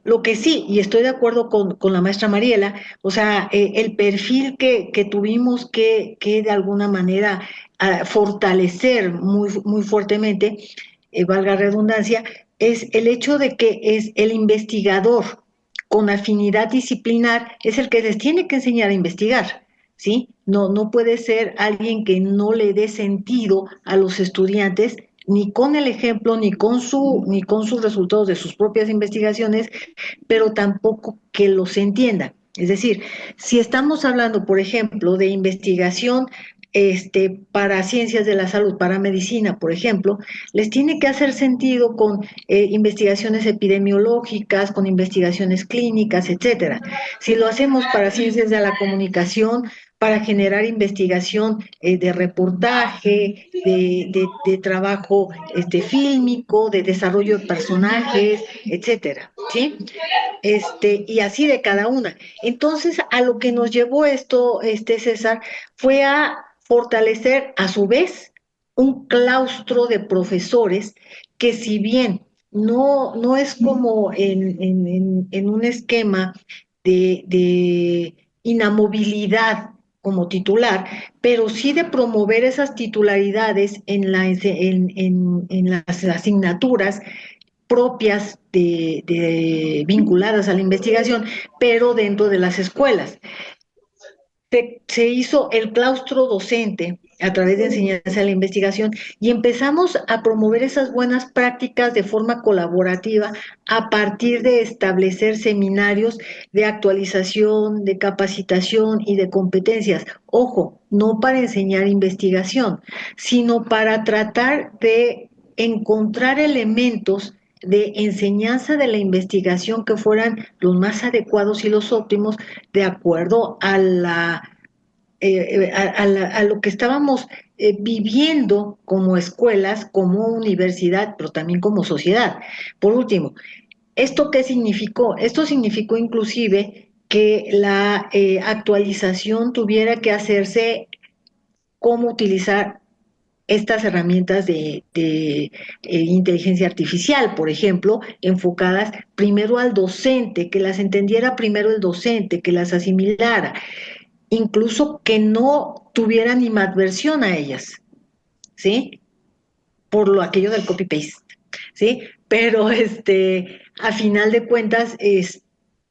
Lo que sí, y estoy de acuerdo con la maestra Mariela, o sea, el perfil que tuvimos que de alguna manera fortalecer muy, muy fuertemente, valga la redundancia, es el hecho de que es el investigador con afinidad disciplinar, es el que les tiene que enseñar a investigar, ¿sí? No, no puede ser alguien que no le dé sentido a los estudiantes ni con el ejemplo, ni con sus resultados de sus propias investigaciones, pero tampoco que los entienda. Es decir, si estamos hablando, por ejemplo, de investigación para ciencias de la salud, para medicina, por ejemplo, les tiene que hacer sentido con investigaciones epidemiológicas, con investigaciones clínicas, etcétera. Si lo hacemos para ciencias de la comunicación, para generar investigación de reportaje, de trabajo fílmico, de desarrollo de personajes, etcétera, ¿sí? Y así de cada una. Entonces, a lo que nos llevó esto, César, fue a fortalecer a su vez un claustro de profesores que si bien no es como en un esquema de inamovilidad como titular, pero sí de promover esas titularidades en las asignaturas propias vinculadas a la investigación, pero dentro de las escuelas. Se hizo el claustro docente a través de enseñanza de la investigación y empezamos a promover esas buenas prácticas de forma colaborativa a partir de establecer seminarios de actualización, de capacitación y de competencias. Ojo, no para enseñar investigación, sino para tratar de encontrar elementos de enseñanza de la investigación que fueran los más adecuados y los óptimos de acuerdo a lo que estábamos viviendo como escuelas, como universidad, pero también como sociedad. Por último, ¿esto qué significó? Esto significó inclusive que la actualización tuviera que hacerse cómo utilizar estas herramientas de inteligencia artificial, por ejemplo, enfocadas primero al docente, que las entendiera primero el docente, que las asimilara, incluso que no tuviera animadversión a ellas, ¿sí? Por lo aquello del copy-paste, ¿sí? Pero a final de cuentas es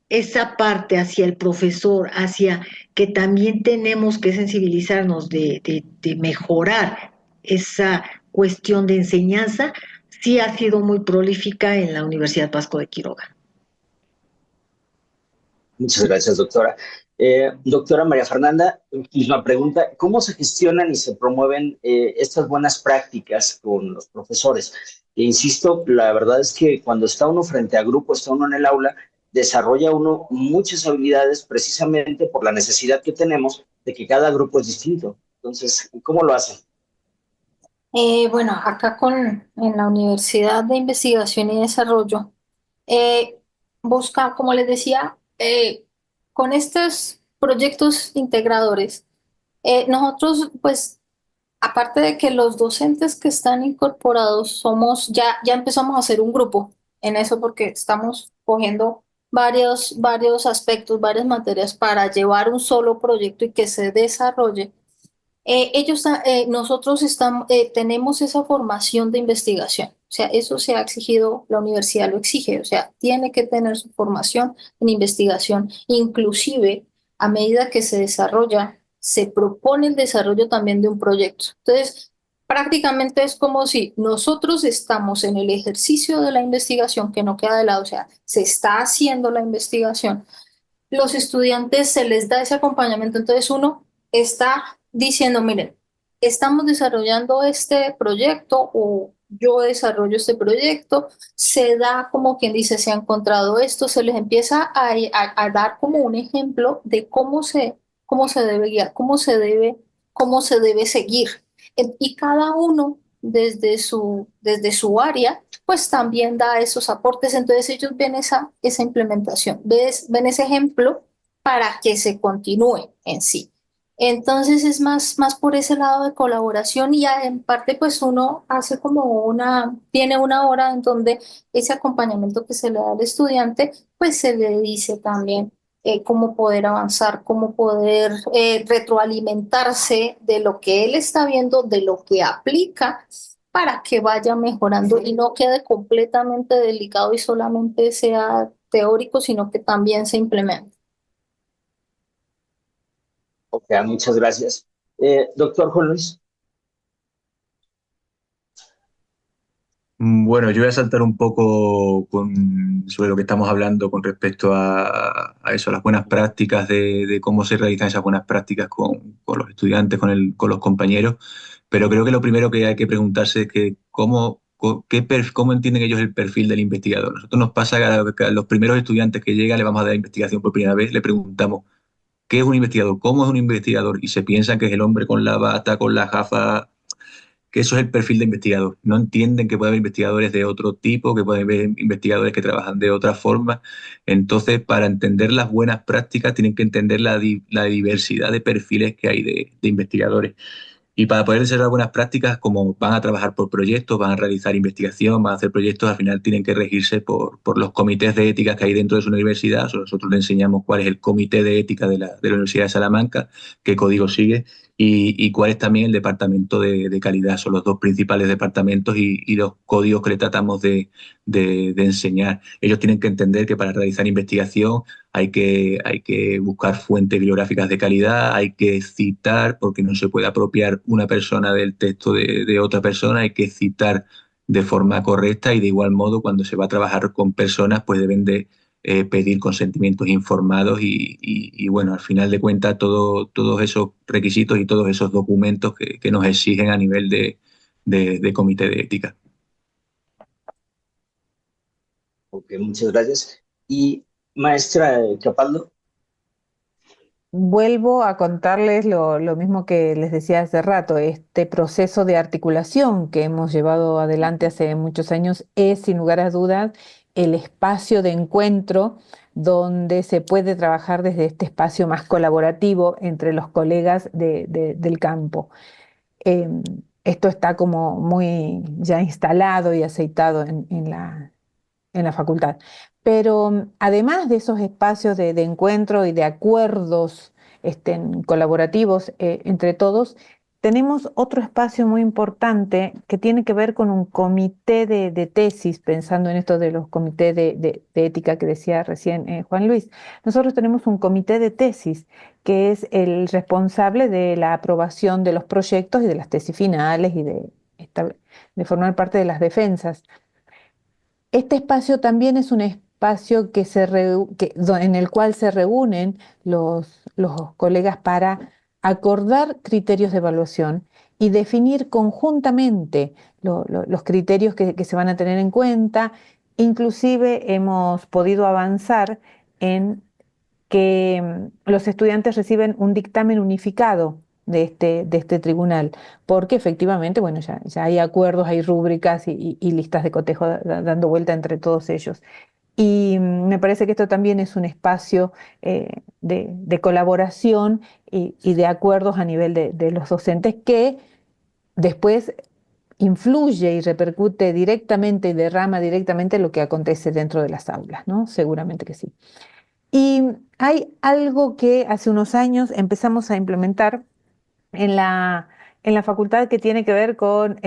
esa parte hacia el profesor, hacia que también tenemos que sensibilizarnos de mejorar esa cuestión de enseñanza, sí ha sido muy prolífica en la Universidad Vasco de Quiroga. Muchas gracias, doctora. Doctora María Fernanda, misma pregunta. ¿Cómo se gestionan y se promueven estas buenas prácticas con los profesores? E insisto, la verdad es que cuando está uno frente a grupo, está uno en el aula, desarrolla uno muchas habilidades precisamente por la necesidad que tenemos de que cada grupo es distinto. Entonces, ¿cómo lo hacen? Bueno, acá en la Universidad de Investigación y Desarrollo, busca, como les decía, con estos proyectos integradores, nosotros, pues, aparte de que los docentes que están incorporados somos, ya empezamos a hacer un grupo en eso porque estamos cogiendo varios aspectos, varias materias para llevar un solo proyecto y que se desarrolle. Nosotros tenemos esa formación de investigación, o sea, eso se ha exigido, la universidad lo exige, o sea, tiene que tener su formación en investigación, inclusive a medida que se desarrolla, se propone el desarrollo también de un proyecto. Entonces, prácticamente es como si nosotros estamos en el ejercicio de la investigación que no queda de lado, o sea, se está haciendo la investigación, los estudiantes se les da ese acompañamiento. Entonces uno está diciendo, miren, estamos desarrollando este proyecto o yo desarrollo este proyecto, se da como quien dice, se ha encontrado esto, se les empieza a dar como un ejemplo de cómo se debe guiar, cómo se debe seguir. Y cada uno desde su área pues también da esos aportes. Entonces ellos ven esa implementación, ven ese ejemplo para que se continúe en sí. Entonces es más por ese lado de colaboración y en parte pues uno hace tiene una hora en donde ese acompañamiento que se le da al estudiante pues se le dice también cómo poder avanzar, cómo poder retroalimentarse de lo que él está viendo, de lo que aplica para que vaya mejorando y no quede completamente delicado y solamente sea teórico, sino que también se implemente. Ok, muchas gracias. Doctor Juan Luis. Bueno, yo voy a saltar un poco sobre lo que estamos hablando con respecto a eso, a las buenas prácticas, de cómo se realizan esas buenas prácticas con los estudiantes, con los compañeros, pero creo que lo primero que hay que preguntarse es que cómo entienden ellos el perfil del investigador. Nosotros nos pasa que a los primeros estudiantes que llegan le vamos a dar investigación por primera vez, le preguntamos, ¿qué es un investigador? ¿Cómo es un investigador? Y se piensan que es el hombre con la bata, con la gafa, que eso es el perfil de investigador. No entienden que puede haber investigadores de otro tipo, que puede haber investigadores que trabajan de otra forma. Entonces, para entender las buenas prácticas, tienen que entender la diversidad de perfiles que hay de investigadores. Y para poder desarrollar buenas prácticas, como van a trabajar por proyectos, van a realizar investigación, van a hacer proyectos, al final tienen que regirse por los comités de ética que hay dentro de su universidad. Nosotros le enseñamos cuál es el comité de ética de la Universidad de Salamanca, qué código sigue y cuál es también el departamento de calidad. Son los dos principales departamentos y los códigos que le tratamos de enseñar. Ellos tienen que entender que para realizar investigación hay que buscar fuentes bibliográficas de calidad, hay que citar, porque no se puede apropiar una persona del texto de otra persona, hay que citar de forma correcta y de igual modo cuando se va a trabajar con personas pues deben de pedir consentimientos informados y, bueno, al final de cuentas todos esos requisitos y todos esos documentos que nos exigen a nivel de comité de ética. Ok, muchas gracias. Y maestra Capaldo. Vuelvo a contarles lo mismo que les decía hace rato, este proceso de articulación que hemos llevado adelante hace muchos años es, sin lugar a dudas, el espacio de encuentro donde se puede trabajar desde este espacio más colaborativo entre los colegas del campo. esto está como muy ya instalado y aceitado en la facultad. Pero además de esos espacios de encuentro y de acuerdos colaborativos entre todos, tenemos otro espacio muy importante que tiene que ver con un comité de tesis, pensando en esto de los comités de ética que decía recién Juan Luis. Nosotros tenemos un comité de tesis que es el responsable de la aprobación de los proyectos y de las tesis finales y de formar parte de las defensas. Este espacio también es un espacio en el cual se reúnen los colegas para acordar criterios de evaluación y definir conjuntamente los criterios que se van a tener en cuenta. Inclusive hemos podido avanzar en que los estudiantes reciben un dictamen unificado de este tribunal, porque efectivamente, bueno, ya hay acuerdos, hay rúbricas y listas de cotejo dando vuelta entre todos ellos. Y me parece que esto también es un espacio de colaboración y de acuerdos a nivel de los docentes que después influye y repercute directamente y derrama directamente lo que acontece dentro de las aulas, ¿no? Seguramente que sí. Y hay algo que hace unos años empezamos a implementar en la facultad que tiene que ver con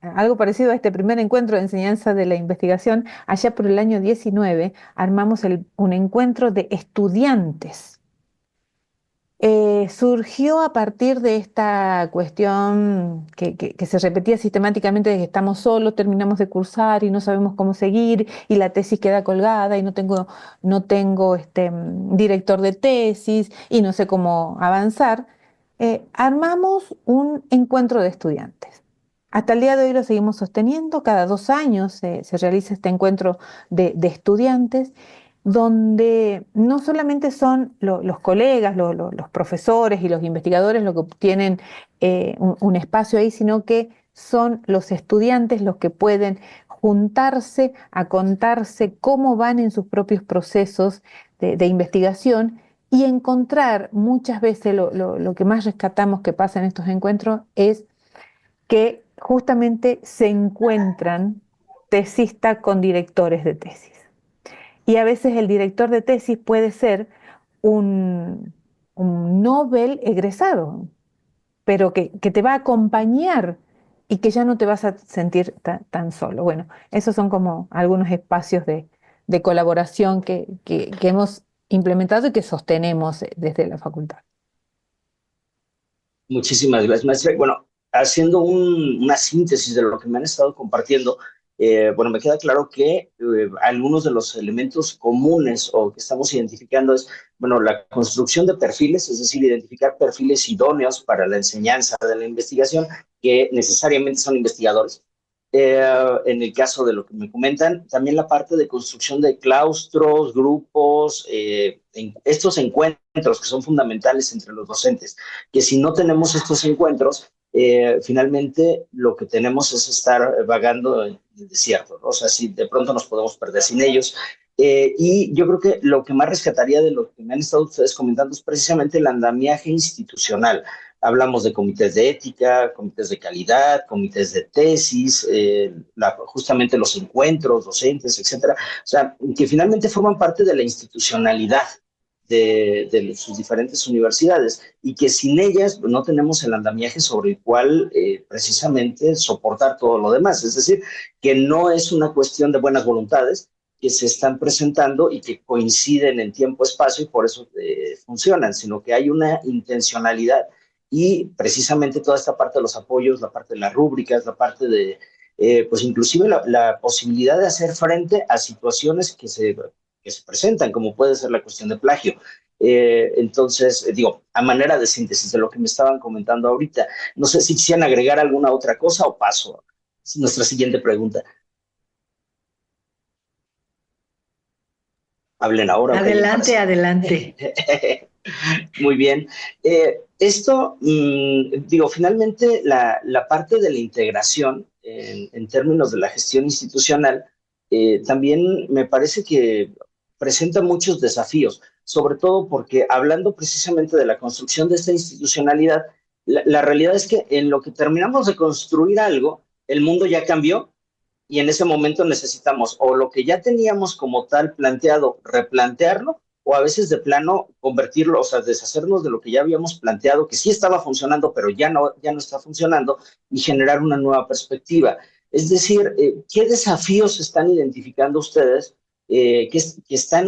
algo parecido a este primer encuentro de enseñanza de la investigación. Allá por el año 19 armamos un encuentro de estudiantes. Surgió a partir de esta cuestión que se repetía sistemáticamente de que estamos solos, terminamos de cursar y no sabemos cómo seguir y la tesis queda colgada y no tengo director de tesis y no sé cómo avanzar. Armamos un encuentro de estudiantes. Hasta el día de hoy lo seguimos sosteniendo, cada 2 años se realiza este encuentro de estudiantes donde no solamente son los colegas, los profesores y los investigadores los que obtienen un espacio ahí, sino que son los estudiantes los que pueden juntarse a contarse cómo van en sus propios procesos de investigación y encontrar muchas veces lo que más rescatamos que pasa en estos encuentros es que justamente se encuentran tesistas con directores de tesis. Y a veces el director de tesis puede ser un, un Nobel egresado, pero que te va a acompañar y que ya no te vas a sentir tan solo. Bueno, esos son como algunos espacios de colaboración que hemos implementado y que sostenemos desde la facultad. Muchísimas gracias, maestra. Bueno, haciendo una síntesis de lo que me han estado compartiendo, bueno, me queda claro que algunos de los elementos comunes o que estamos identificando es, bueno, la construcción de perfiles, es decir, identificar perfiles idóneos para la enseñanza de la investigación, que necesariamente son investigadores. En el caso de lo que me comentan, también la parte de construcción de claustros, grupos, estos encuentros que son fundamentales entre los docentes, que si no tenemos estos encuentros, finalmente lo que tenemos es estar vagando en el desierto, ¿no? O sea, si de pronto nos podemos perder sin ellos. Y yo creo que lo que más rescataría de lo que me han estado ustedes comentando es precisamente el andamiaje institucional. Hablamos de comités de ética, comités de calidad, comités de tesis, justamente los encuentros docentes, etcétera. O sea, que finalmente forman parte de la institucionalidad de sus diferentes universidades y que sin ellas no tenemos el andamiaje sobre el cual precisamente soportar todo lo demás. Es decir, que no es una cuestión de buenas voluntades que se están presentando y que coinciden en tiempo-espacio y por eso funcionan, sino que hay una intencionalidad y precisamente toda esta parte de los apoyos, la parte de las rúbricas, la parte de, pues inclusive la posibilidad de hacer frente a situaciones que se presentan, como puede ser la cuestión de plagio. Entonces, digo, a manera de síntesis de lo que me estaban comentando ahorita, no sé si quisieran agregar alguna otra cosa o paso a nuestra siguiente pregunta. Hablen ahora. Adelante, adelante. Muy bien. Esto, digo, finalmente la parte de la integración en términos de la gestión institucional también me parece que presenta muchos desafíos, sobre todo porque hablando precisamente de la construcción de esta institucionalidad, la realidad es que en lo que terminamos de construir algo, el mundo ya cambió y en ese momento necesitamos o lo que ya teníamos como tal planteado, replantearlo, o a veces de plano convertirlo, o sea, deshacernos de lo que ya habíamos planteado, que sí estaba funcionando, pero ya no está funcionando, y generar una nueva perspectiva. Es decir, ¿qué desafíos están identificando ustedes que están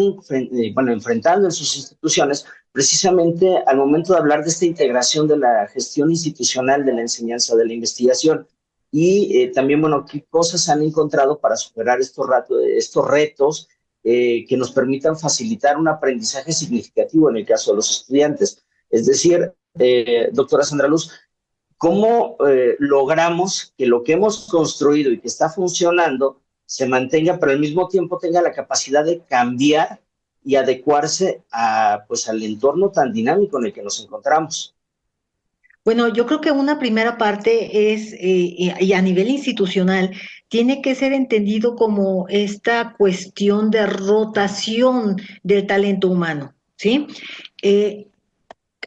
bueno, enfrentando en sus instituciones precisamente al momento de hablar de esta integración de la gestión institucional de la enseñanza, de la investigación? Y también, bueno, qué cosas han encontrado para superar estos retos que nos permitan facilitar un aprendizaje significativo en el caso de los estudiantes. Es decir, doctora Sandra Luz, ¿cómo logramos que lo que hemos construido y que está funcionando se mantenga, pero al mismo tiempo tenga la capacidad de cambiar y adecuarse pues, al entorno tan dinámico en el que nos encontramos? Bueno, yo creo que una primera parte es, y a nivel institucional, tiene que ser entendido como esta cuestión de rotación del talento humano, ¿sí? Eh,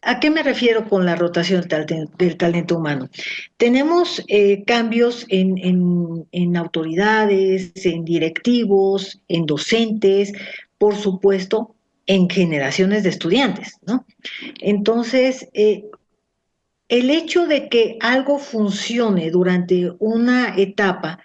¿A qué me refiero con la rotación del talento humano? Tenemos cambios en autoridades, en directivos, en docentes, por supuesto, en generaciones de estudiantes, ¿no? Entonces, el hecho de que algo funcione durante una etapa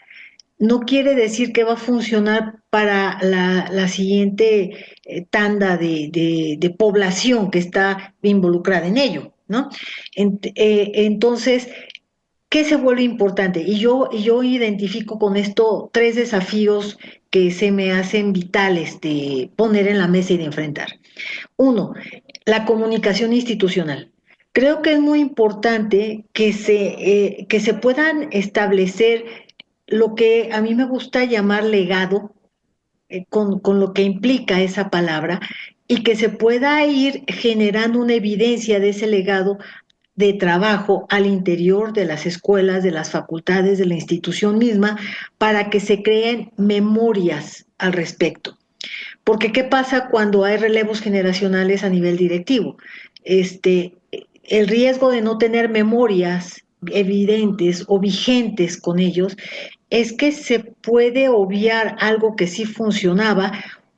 no quiere decir que va a funcionar para la siguiente tanda de población que está involucrada en ello, ¿no? Entonces, ¿qué se vuelve importante? Y yo identifico con esto tres desafíos que se me hacen vitales de poner en la mesa y de enfrentar. Uno, la comunicación institucional. Creo que es muy importante que se puedan establecer lo que a mí me gusta llamar legado, con lo que implica esa palabra, y que se pueda ir generando una evidencia de ese legado de trabajo al interior de las escuelas, de las facultades, de la institución misma, para que se creen memorias al respecto. Porque ¿qué pasa cuando hay relevos generacionales a nivel directivo? El riesgo de no tener memorias evidentes o vigentes con ellos es que se puede obviar algo que sí funcionaba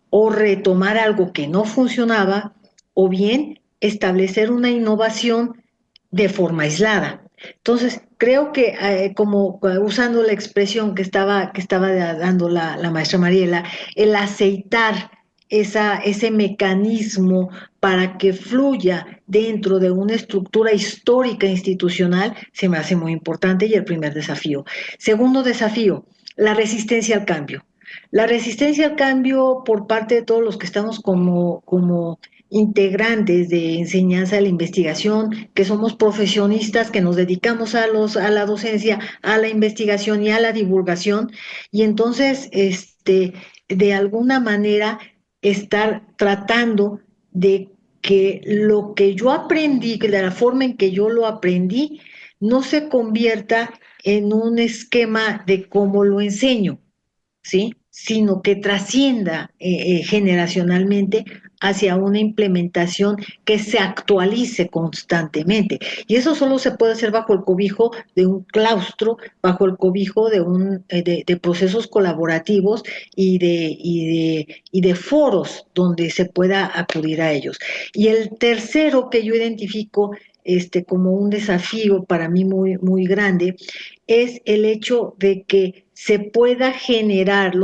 o retomar algo que no funcionaba o bien establecer una innovación de forma aislada. Entonces, creo que como usando la expresión que estaba dando la maestra Mariela, el aceitar ese mecanismo para que fluya dentro de una estructura histórica institucional se me hace muy importante y el primer desafío. Segundo desafío, la resistencia al cambio. La resistencia al cambio por parte de todos los que estamos como integrantes de enseñanza de la investigación, que somos profesionistas, que nos dedicamos a la docencia, a la investigación y a la divulgación, y entonces, de alguna manera, estar tratando de que lo que yo aprendí, que de la forma en que yo lo aprendí, no se convierta en un esquema de cómo lo enseño, ¿sí? Sino que trascienda generacionalmente hacia una implementación que se actualice constantemente. Y eso solo se puede hacer bajo el cobijo de un claustro, bajo el cobijo de procesos colaborativos y de foros donde se pueda acudir a ellos. Y el tercero que yo identifico como un desafío para mí muy, muy grande es el hecho de que se pueda generar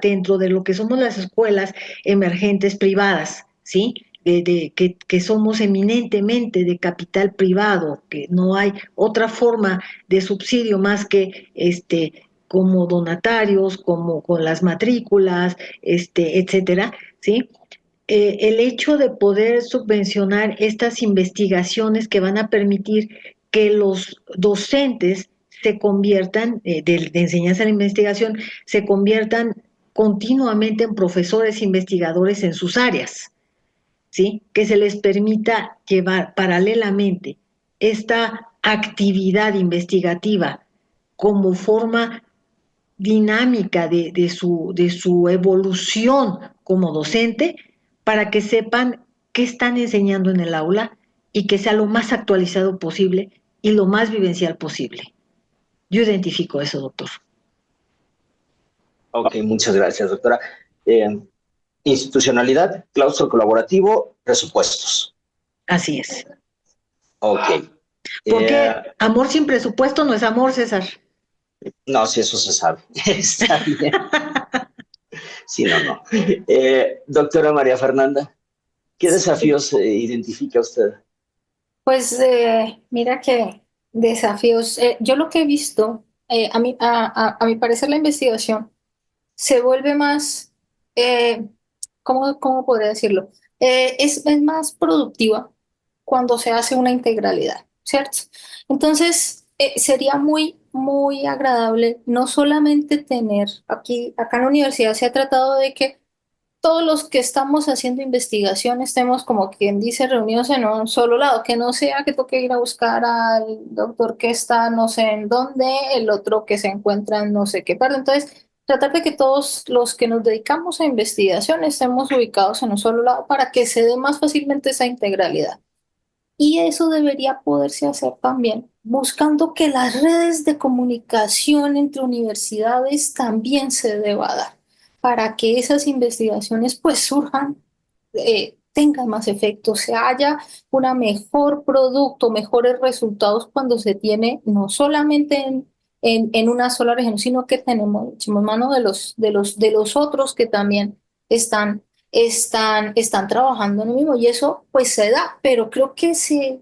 dentro de lo que somos las escuelas emergentes privadas, ¿sí? Que somos eminentemente de capital privado, que no hay otra forma de subsidio más que como donatarios, como con las matrículas, etcétera, ¿sí? El hecho de poder subvencionar estas investigaciones que van a permitir que los docentes se conviertan, de enseñanza a la investigación, se conviertan continuamente en profesores investigadores en sus áreas, ¿sí? Que se les permita llevar paralelamente esta actividad investigativa como forma dinámica de su evolución como docente, para que sepan qué están enseñando en el aula y que sea lo más actualizado posible y lo más vivencial posible. Yo identifico eso, doctor. Ok, muchas gracias, doctora. Eh, Institucionalidad, claustro colaborativo, presupuestos. Así es. Ok. Porque Eh, amor sin presupuesto no es amor, César. no, si eso se sabe. Está bien. Sí, no, no. Doctora María Fernanda, ¿qué desafíos identifica usted? Pues mira que desafíos, yo lo que he visto, a mi parecer la investigación se vuelve más, ¿cómo podría decirlo? Es más productiva cuando se hace una integralidad, ¿cierto? Entonces, sería muy agradable no solamente tener acá en la universidad se ha tratado de que todos los que estamos haciendo investigación estemos como quien dice reunidos en un solo lado, que no sea que toque ir a buscar al doctor que está no sé en dónde, el otro que se encuentra en no sé qué parte. Entonces, tratar de que todos los que nos dedicamos a investigación estemos ubicados en un solo lado para que se dé más fácilmente esa integralidad. Y eso debería poderse hacer también buscando que las redes de comunicación entre universidades también se deba dar para que esas investigaciones pues surjan, tengan más efecto, se haya una mejor producto, mejores resultados cuando se tiene no solamente en una sola región, sino que tenemos echemos mano de los otros que también están trabajando en lo mismo y eso pues se da, pero creo que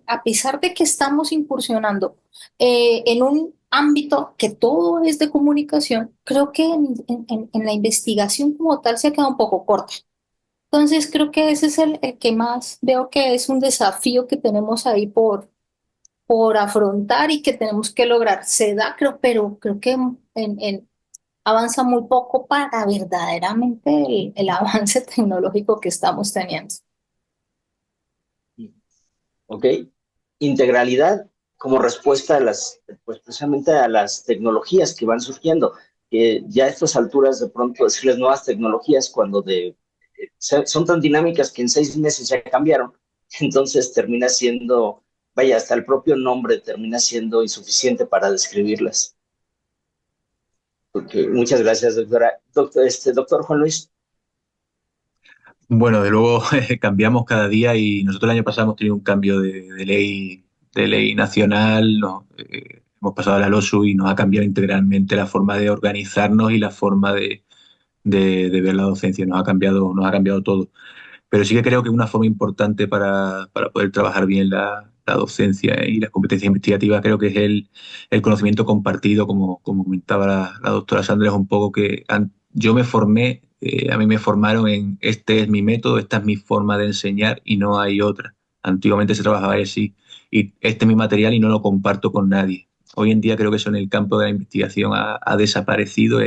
a pesar de que estamos incursionando en un ámbito que todo es de comunicación, creo que en la investigación como tal se ha quedado un poco corta. Entonces creo que ese es el que más veo que es un desafío que tenemos ahí por afrontar y que tenemos que lograr. Se da, creo, pero creo que avanza muy poco para verdaderamente el avance tecnológico que estamos teniendo. Ok. Integralidad como respuesta a pues precisamente a las tecnologías que van surgiendo, que ya a estas alturas de pronto decirles nuevas tecnologías cuando son tan dinámicas que en 6 meses ya cambiaron, entonces termina siendo, vaya, hasta el propio nombre termina siendo insuficiente para describirlas. Okay, muchas gracias, doctora. Doctor Juan Luis. Bueno, de luego cambiamos cada día y nosotros el año pasado hemos tenido un cambio de ley nacional, ¿no? Hemos pasado a la LOSU y nos ha cambiado integralmente la forma de organizarnos y la forma de ver la docencia, nos ha cambiado todo. Pero sí que creo que una forma importante para poder trabajar bien la docencia y las competencias investigativas creo que es el conocimiento compartido, como comentaba la doctora Sandra, es un poco que yo me formé, a mí me formaron en este es mi método, esta es mi forma de enseñar y no hay otra. Antiguamente se trabajaba así y este es mi material y no lo comparto con nadie. Hoy en día creo que eso en el campo de la investigación ha desaparecido.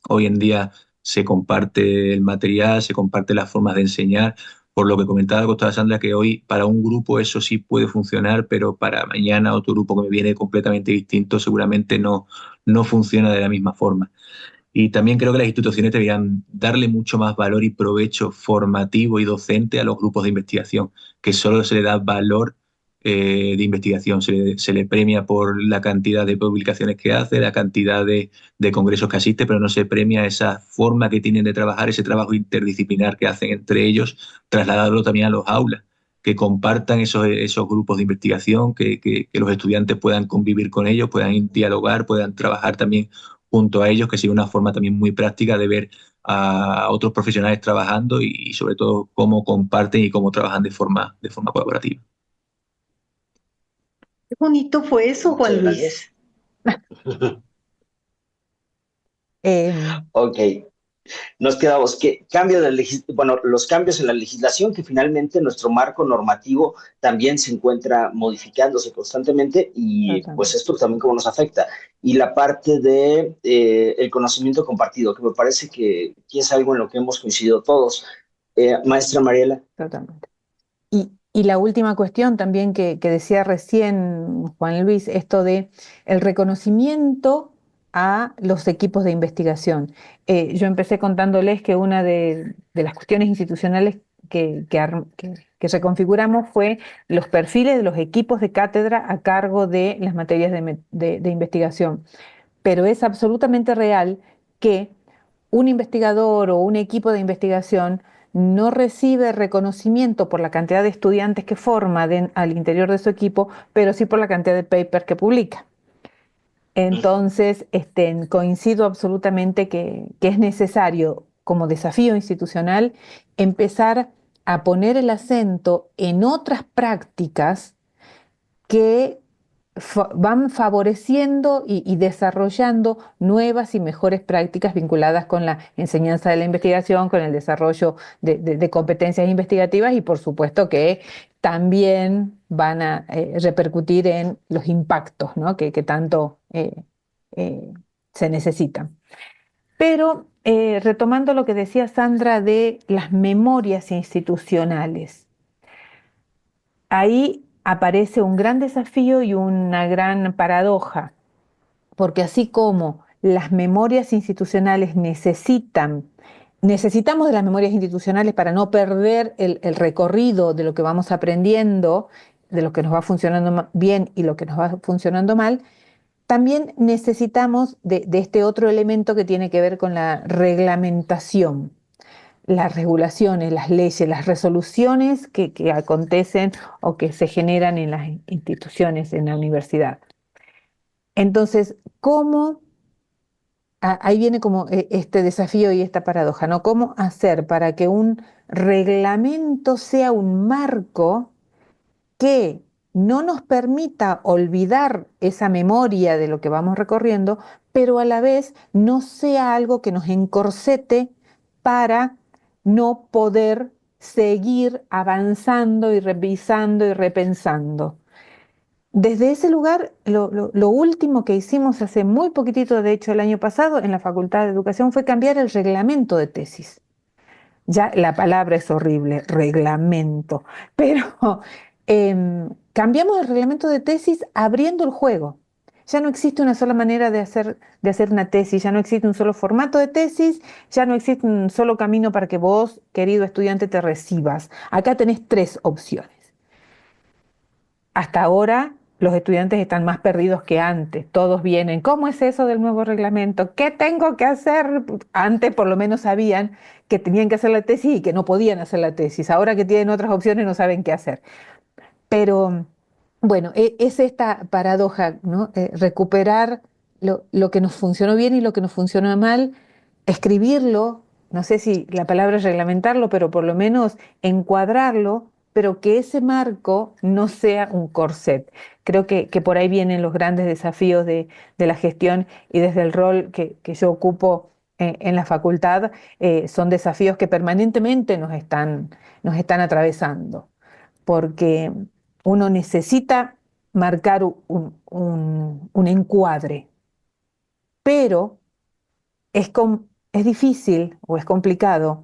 Hoy en día se comparte el material, se comparte las formas de enseñar, por lo que comentaba la doctora Sandra, que hoy para un grupo eso sí puede funcionar, pero para mañana otro grupo que me viene completamente distinto seguramente no funciona de la misma forma. Y también creo que las instituciones deberían darle mucho más valor y provecho formativo y docente a los grupos de investigación, que solo se le da valor de investigación, se le premia por la cantidad de publicaciones que hace, la cantidad de congresos que asiste, pero no se premia esa forma que tienen de trabajar, ese trabajo interdisciplinar que hacen entre ellos, trasladarlo también a los aulas, que compartan esos grupos de investigación, que los estudiantes puedan convivir con ellos, puedan dialogar, puedan trabajar también junto a ellos, que sea una forma también muy práctica de ver a otros profesionales trabajando y sobre todo cómo comparten y cómo trabajan de forma colaborativa. Qué bonito fue eso, Juan Muchas Luis. gracias. Eh, Ok. Nos quedamos que bueno, los cambios en la legislación, que finalmente nuestro marco normativo también se encuentra modificándose constantemente y pues Totalmente. esto también cómo nos afecta. Y la parte de el conocimiento compartido, que me parece que es algo en lo que hemos coincidido todos. Maestra Mariela. Totalmente. Y la última cuestión también que decía recién Juan Luis, esto de el reconocimiento a los equipos de investigación. Yo empecé contándoles que una de las cuestiones institucionales que reconfiguramos fue los perfiles de los equipos de cátedra a cargo de las materias de investigación. Pero es absolutamente real que un investigador o un equipo de investigación no recibe reconocimiento por la cantidad de estudiantes que forma al interior de su equipo, pero sí por la cantidad de papers que publica. Entonces, coincido absolutamente que es necesario, como desafío institucional, empezar a poner el acento en otras prácticas que van favoreciendo y desarrollando nuevas y mejores prácticas vinculadas con la enseñanza de la investigación, con el desarrollo de competencias investigativas y por supuesto que también van a repercutir en los impactos, ¿no? que tanto se necesitan. Pero retomando lo que decía Sandra de las memorias institucionales, ahí aparece un gran desafío y una gran paradoja, porque así como las memorias institucionales necesitamos de las memorias institucionales para no perder el recorrido de lo que vamos aprendiendo, de lo que nos va funcionando bien y lo que nos va funcionando mal, también necesitamos de este otro elemento que tiene que ver con la reglamentación, las regulaciones, las leyes, las resoluciones que acontecen o que se generan en las instituciones, en la universidad. Entonces, ahí viene como este desafío y esta paradoja, ¿no? ¿Cómo hacer para que un reglamento sea un marco que no nos permita olvidar esa memoria de lo que vamos recorriendo, pero a la vez no sea algo que nos encorsete para no poder seguir avanzando y revisando y repensando? Desde ese lugar, lo último que hicimos hace muy poquitito, de hecho el año pasado, en la Facultad de Educación, fue cambiar el reglamento de tesis. Ya la palabra es horrible, reglamento, pero cambiamos el reglamento de tesis abriendo el juego. Ya no existe una sola manera de hacer una tesis, ya no existe un solo formato de tesis, ya no existe un solo camino para que vos, querido estudiante, te recibas. Acá tenés 3 opciones. Hasta ahora los estudiantes están más perdidos que antes. Todos vienen, ¿cómo es eso del nuevo reglamento? ¿Qué tengo que hacer? Antes por lo menos sabían que tenían que hacer la tesis y que no podían hacer la tesis. Ahora que tienen otras opciones no saben qué hacer. Pero bueno, es esta paradoja, ¿no? Recuperar lo que nos funcionó bien y lo que nos funcionó mal, escribirlo, no sé si la palabra es reglamentarlo, pero por lo menos encuadrarlo, pero que ese marco no sea un corset. Creo que por ahí vienen los grandes desafíos de la gestión y desde el rol que yo ocupo en la facultad, son desafíos que permanentemente nos están atravesando, porque uno necesita marcar un encuadre, pero es difícil o es complicado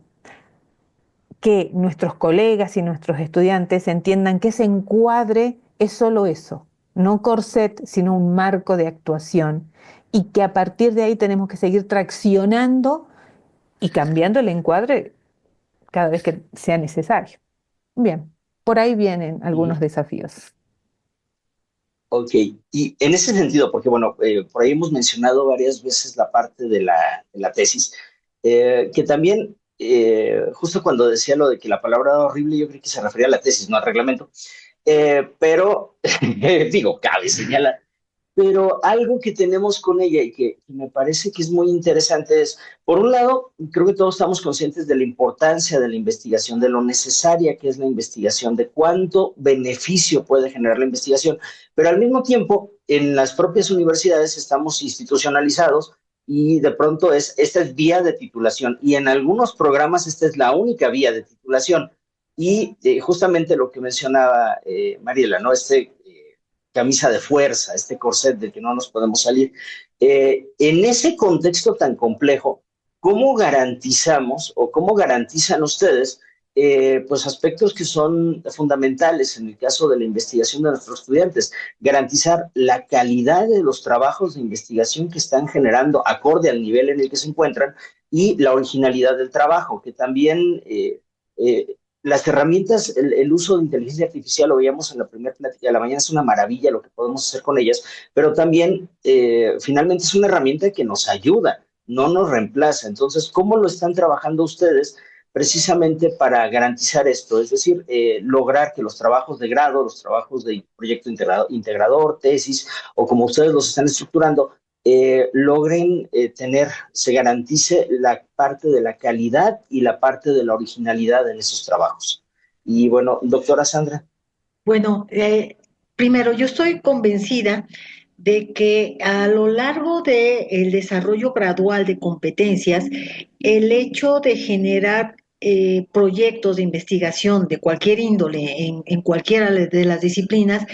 que nuestros colegas y nuestros estudiantes entiendan que ese encuadre es solo eso, no corset, sino un marco de actuación, y que a partir de ahí tenemos que seguir traccionando y cambiando el encuadre cada vez que sea necesario. Bien, por ahí vienen algunos desafíos. Ok, y en ese sentido, porque bueno, por ahí hemos mencionado varias veces la parte de la tesis, que también, justo cuando decía lo de que la palabra era horrible, yo creo que se refería a la tesis, no al reglamento, pero digo, cabe señalar, pero algo que tenemos con ella y que me parece que es muy interesante es, por un lado, creo que todos estamos conscientes de la importancia de la investigación, de lo necesaria que es la investigación, de cuánto beneficio puede generar la investigación, pero al mismo tiempo, en las propias universidades estamos institucionalizados y de pronto esta es vía de titulación y en algunos programas esta es la única vía de titulación. Y justamente lo que mencionaba Mariela, ¿no? Camisa de fuerza, este corset del que no nos podemos salir. En ese contexto tan complejo, ¿cómo garantizamos o cómo garantizan ustedes pues aspectos que son fundamentales en el caso de la investigación de nuestros estudiantes? Garantizar la calidad de los trabajos de investigación que están generando acorde al nivel en el que se encuentran y la originalidad del trabajo, que también las herramientas, el uso de inteligencia artificial, lo veíamos en la primera plática de la mañana, es una maravilla lo que podemos hacer con ellas, pero también finalmente es una herramienta que nos ayuda, no nos reemplaza. Entonces, ¿cómo lo están trabajando ustedes precisamente para garantizar esto? Es decir, lograr que los trabajos de grado, los trabajos de proyecto integrador, tesis, o como ustedes los están estructurando, logren se garantice la parte de la calidad y la parte de la originalidad en esos trabajos. Y bueno, doctora Sandra. Bueno, primero, yo estoy convencida de que a lo largo del desarrollo gradual de competencias, el hecho de generar proyectos de investigación de cualquier índole en cualquiera de las disciplinas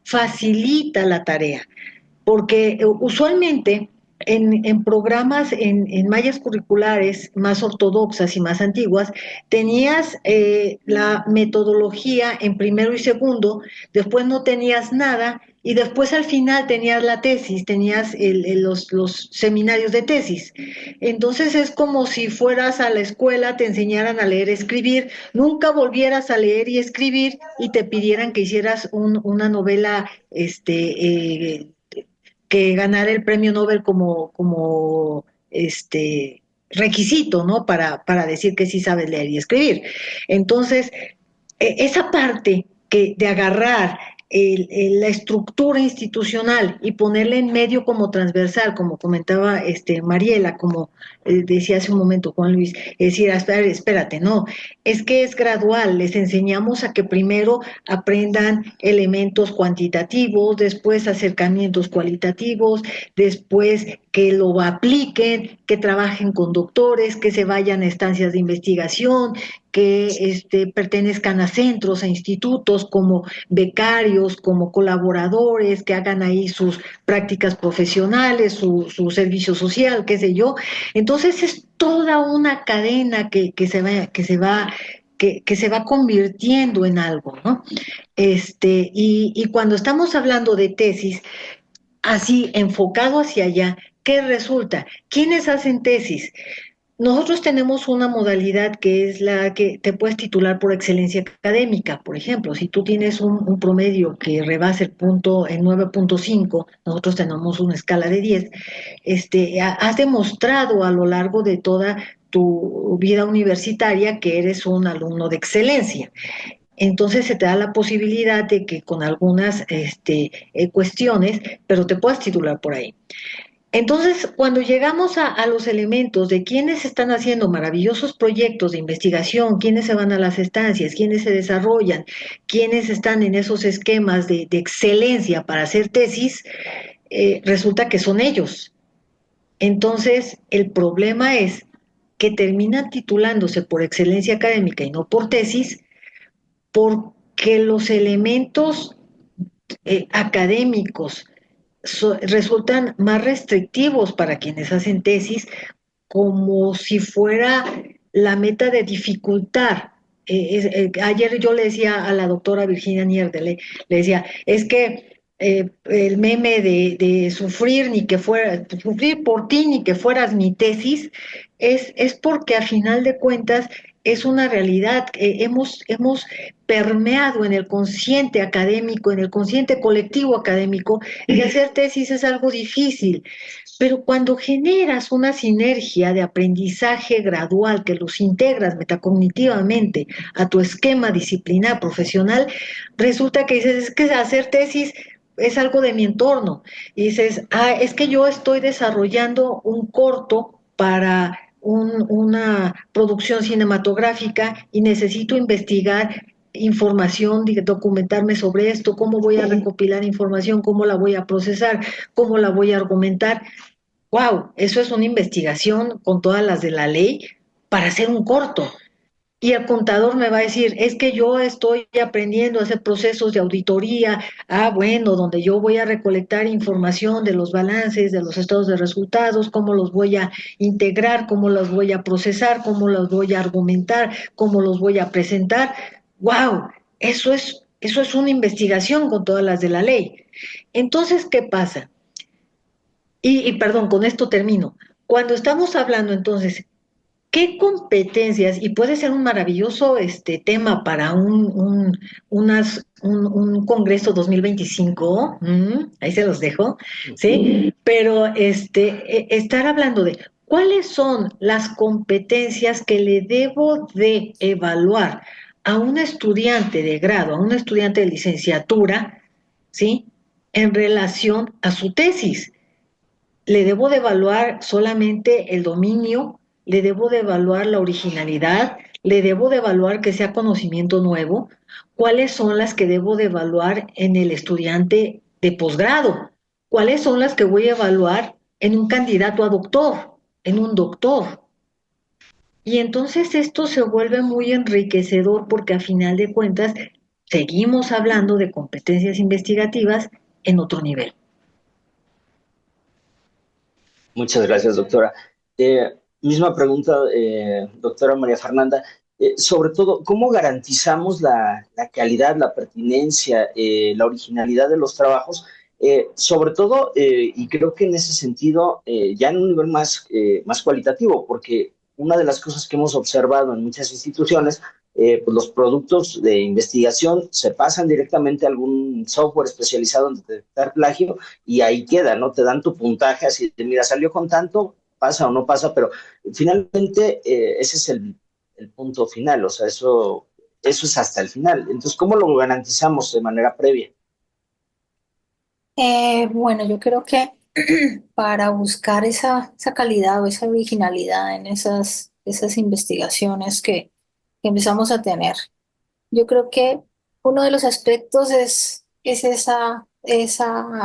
facilita la tarea porque usualmente en programas, en mallas curriculares más ortodoxas y más antiguas, tenías la metodología en primero y segundo, después no tenías nada y después al final tenías la tesis, tenías los seminarios de tesis. Entonces es como si fueras a la escuela, te enseñaran a leer, escribir, nunca volvieras a leer y escribir y te pidieran que hicieras una novela que ganar el premio Nobel como requisito, ¿no? Para decir que sí sabes leer y escribir. Entonces, esa parte de agarrar la estructura institucional y ponerla en medio como transversal, como comentaba Mariela, como decía hace un momento Juan Luis, es decir, espérate, no, es que es gradual, les enseñamos a que primero aprendan elementos cuantitativos, después acercamientos cualitativos, después que lo apliquen, que trabajen con doctores, que se vayan a estancias de investigación, que pertenezcan a centros, a institutos como becarios, como colaboradores, que hagan ahí sus prácticas profesionales, su servicio social, qué sé yo. Entonces es toda una cadena que se va convirtiendo en algo, ¿no? Y cuando estamos hablando de tesis, así enfocado hacia allá, ¿qué resulta? ¿Quiénes hacen tesis? Nosotros tenemos una modalidad que es la que te puedes titular por excelencia académica. Por ejemplo, si tú tienes un promedio que rebasa el punto en 9.5, nosotros tenemos una escala de 10, has demostrado a lo largo de toda tu vida universitaria que eres un alumno de excelencia. Entonces se te da la posibilidad de que con algunas cuestiones, pero te puedas titular por ahí. Entonces, cuando llegamos a los elementos de quiénes están haciendo maravillosos proyectos de investigación, quiénes se van a las estancias, quiénes se desarrollan, quiénes están en esos esquemas de excelencia para hacer tesis, resulta que son ellos. Entonces, el problema es que terminan titulándose por excelencia académica y no por tesis, porque los elementos académicos resultan más restrictivos para quienes hacen tesis, como si fuera la meta de dificultar. Ayer yo le decía a la doctora Virginia Nierde, le decía, es que el meme de sufrir ni que fuera, sufrir por ti ni que fueras mi tesis, es porque a final de cuentas es una realidad. Hemos permeado en el consciente académico, en el consciente colectivo académico, y hacer tesis es algo difícil. Pero cuando generas una sinergia de aprendizaje gradual que los integras metacognitivamente a tu esquema disciplinar profesional, resulta que dices, es que hacer tesis es algo de mi entorno. Y dices, es que yo estoy desarrollando un corto para una producción cinematográfica y necesito investigar información, documentarme sobre esto, cómo voy a recopilar información, cómo la voy a procesar, cómo la voy a argumentar. Wow, eso es una investigación con todas las de la ley para hacer un corto. Y el contador me va a decir, es que yo estoy aprendiendo a hacer procesos de auditoría, bueno, donde yo voy a recolectar información de los balances, de los estados de resultados, cómo los voy a integrar, cómo los voy a procesar, cómo los voy a argumentar, cómo los voy a presentar. ¡Wow! Eso es una investigación con todas las de la ley. Entonces, ¿qué pasa? Y perdón, con esto termino. Cuando estamos hablando entonces ¿Qué competencias? Y puede ser un maravilloso tema para un Congreso 2025, ahí se los dejo, ¿sí? Pero estar hablando de cuáles son las competencias que le debo de evaluar a un estudiante de grado, a un estudiante de licenciatura, ¿sí? En relación a su tesis. Le debo de evaluar solamente el dominio, le debo de evaluar la originalidad, le debo de evaluar que sea conocimiento nuevo, cuáles son las que debo de evaluar en el estudiante de posgrado, cuáles son las que voy a evaluar en un candidato a doctor, en un doctor. Y entonces esto se vuelve muy enriquecedor porque a final de cuentas seguimos hablando de competencias investigativas en otro nivel. Muchas gracias, doctora. Misma pregunta, doctora María Fernanda. Sobre todo, ¿cómo garantizamos la calidad, la pertinencia, la originalidad de los trabajos? Sobre todo, y creo que en ese sentido, ya en un nivel más cualitativo, porque una de las cosas que hemos observado en muchas instituciones, pues los productos de investigación se pasan directamente a algún software especializado en detectar plagio y ahí queda, ¿no? Te dan tu puntaje así de, mira, salió con tanto, pasa o no pasa, pero finalmente ese es el punto final, o sea, eso es hasta el final. Entonces, ¿cómo lo garantizamos de manera previa? Bueno, yo creo que para buscar esa calidad o esa originalidad en esas investigaciones que empezamos a tener, yo creo que uno de los aspectos es esa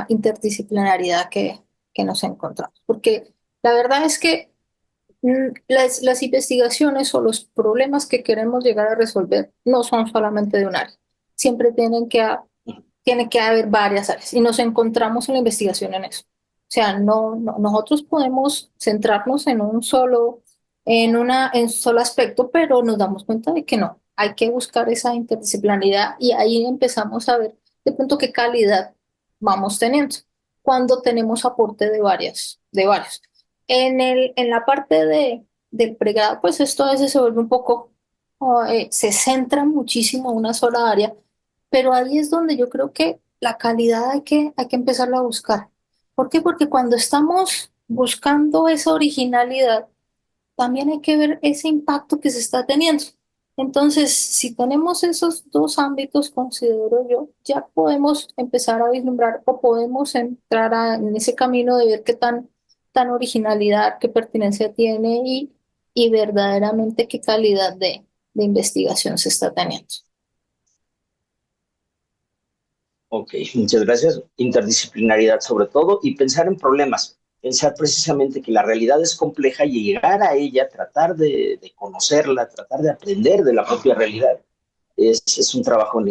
interdisciplinaridad que nos encontramos. Porque la verdad es que las investigaciones o los problemas que queremos llegar a resolver no son solamente de un área. Siempre tiene que haber varias áreas y nos encontramos en la investigación en eso. O sea, nosotros podemos centrarnos en un solo aspecto, pero nos damos cuenta de que no. Hay que buscar esa interdisciplinaridad y ahí empezamos a ver de pronto qué calidad vamos teniendo cuando tenemos aporte de varios. En la parte del pregrado, pues esto a veces se vuelve un poco, se centra muchísimo en una sola área, pero ahí es donde yo creo que la calidad hay que empezarla a buscar. ¿Por qué? Porque cuando estamos buscando esa originalidad, también hay que ver ese impacto que se está teniendo. Entonces, si tenemos esos dos ámbitos, considero yo, ya podemos empezar a vislumbrar o podemos entrar en ese camino de ver qué tan originalidad, qué pertinencia tiene y verdaderamente qué calidad de investigación se está teniendo. Ok, muchas gracias. Interdisciplinaridad sobre todo y pensar en problemas, pensar precisamente que la realidad es compleja y llegar a ella, tratar de conocerla, tratar de aprender de la propia realidad. Es un trabajo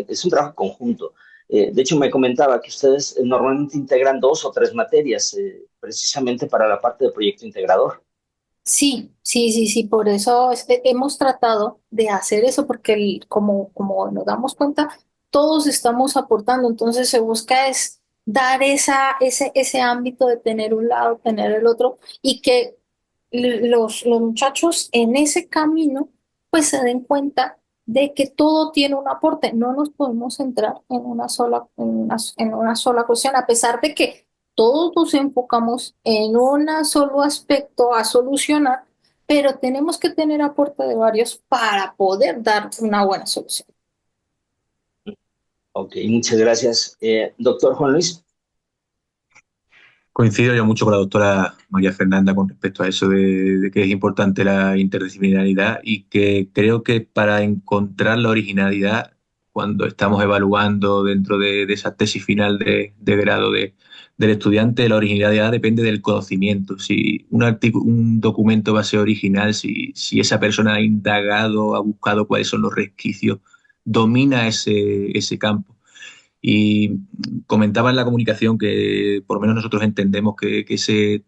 conjunto. De hecho, me comentaba que ustedes normalmente integran 2 o 3 materias precisamente para la parte de proyecto integrador. Sí, sí, sí, sí, por eso hemos tratado de hacer eso, porque como nos damos cuenta, todos estamos aportando, entonces se busca es dar ese ámbito de tener un lado, tener el otro, y que los muchachos en ese camino pues se den cuenta de que todo tiene un aporte, no nos podemos centrar en una sola cuestión, a pesar de que todos nos enfocamos en un solo aspecto a solucionar, pero tenemos que tener aporte de varios para poder dar una buena solución. Ok, muchas gracias. Doctor Juan Luis. Coincido yo mucho con la doctora María Fernanda con respecto a eso de que es importante la interdisciplinaridad y que creo que para encontrar la originalidad, cuando estamos evaluando dentro de esa tesis final de grado del estudiante, la originalidad depende del conocimiento. Si un documento va a ser original, si esa persona ha indagado, ha buscado cuáles son los resquicios, domina ese campo. Y comentaba en la comunicación que por lo menos nosotros entendemos que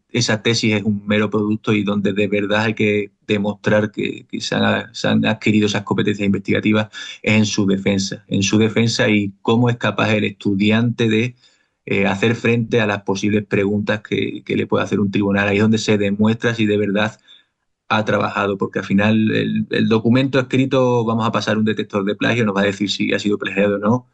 esa tesis es un mero producto y donde de verdad hay que demostrar que se han adquirido esas competencias investigativas es en su defensa y cómo es capaz el estudiante de hacer frente a las posibles preguntas que le puede hacer un tribunal. Ahí es donde se demuestra si de verdad ha trabajado, porque al final el documento escrito vamos a pasar un detector de plagio, nos va a decir si ha sido plagiado o no.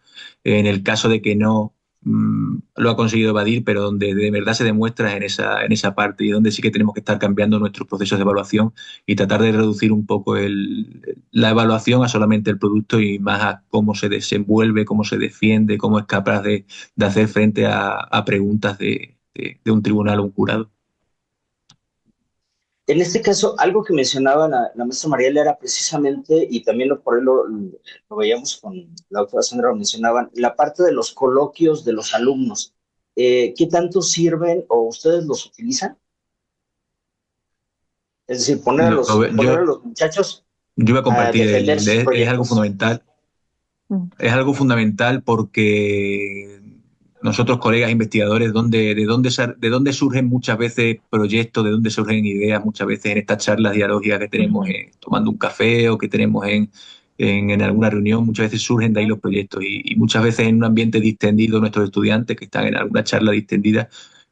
En el caso de que no, lo ha conseguido evadir, pero donde de verdad se demuestra en esa parte y donde sí que tenemos que estar cambiando nuestros procesos de evaluación y tratar de reducir un poco la evaluación a solamente el producto y más a cómo se desenvuelve, cómo se defiende, cómo es capaz de hacer frente a preguntas de un tribunal o un jurado. En este caso, algo que mencionaba la maestra Mariela era precisamente, y también por ahí lo veíamos con la doctora Sandra, lo mencionaban, la parte de los coloquios de los alumnos. ¿Qué tanto sirven o ustedes los utilizan? Es decir, Yo, poner a los muchachos yo voy a a compartir, defender sus es algo proyectos. fundamental. Es algo fundamental porque nosotros, colegas investigadores, de dónde surgen muchas veces proyectos, de dónde surgen ideas, muchas veces en estas charlas dialógicas que tenemos tomando un café o que tenemos en alguna reunión, muchas veces surgen de ahí los proyectos y muchas veces en un ambiente distendido nuestros estudiantes que están en alguna charla distendida,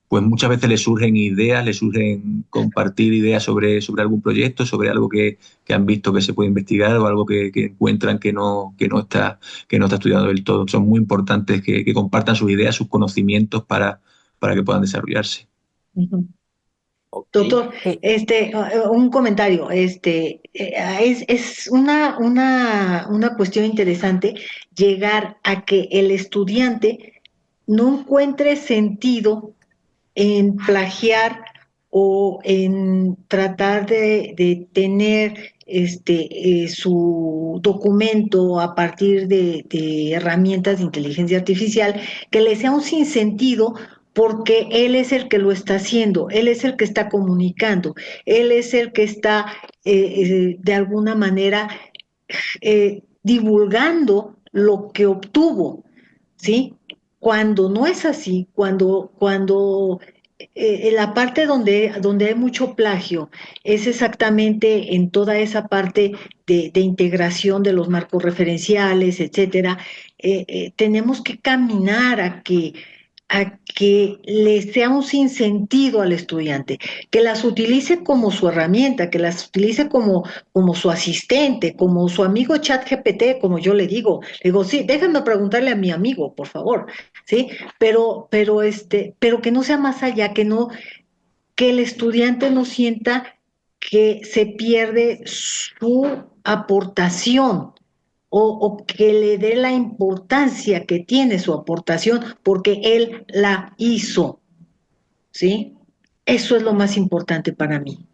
pues muchas veces les surgen ideas, les surgen compartir ideas sobre algún proyecto, sobre algo que han visto que se puede investigar o algo que encuentran que no está estudiado del todo. Son muy importantes que compartan sus ideas, sus conocimientos para que puedan desarrollarse. Ok. Doctor, un comentario, es una cuestión interesante llegar a que el estudiante no encuentre sentido en plagiar o en tratar de tener su documento a partir de herramientas de inteligencia artificial, que le sea un sinsentido porque él es el que lo está haciendo, él es el que está comunicando, él es el que está de alguna manera divulgando lo que obtuvo, ¿sí? Cuando no es así, cuando la parte donde hay mucho plagio es exactamente en toda esa parte de integración de los marcos referenciales, etcétera. Tenemos que caminar a que le sea un sinsentido al estudiante, que las utilice como su herramienta, que las utilice como su asistente, como su amigo chat GPT, como yo le digo, sí, déjame preguntarle a mi amigo, por favor, ¿sí? Pero que no sea más allá, que el estudiante no sienta que se pierde su aportación o que le dé la importancia que tiene su aportación porque él la hizo, ¿sí? Eso es lo más importante para mí.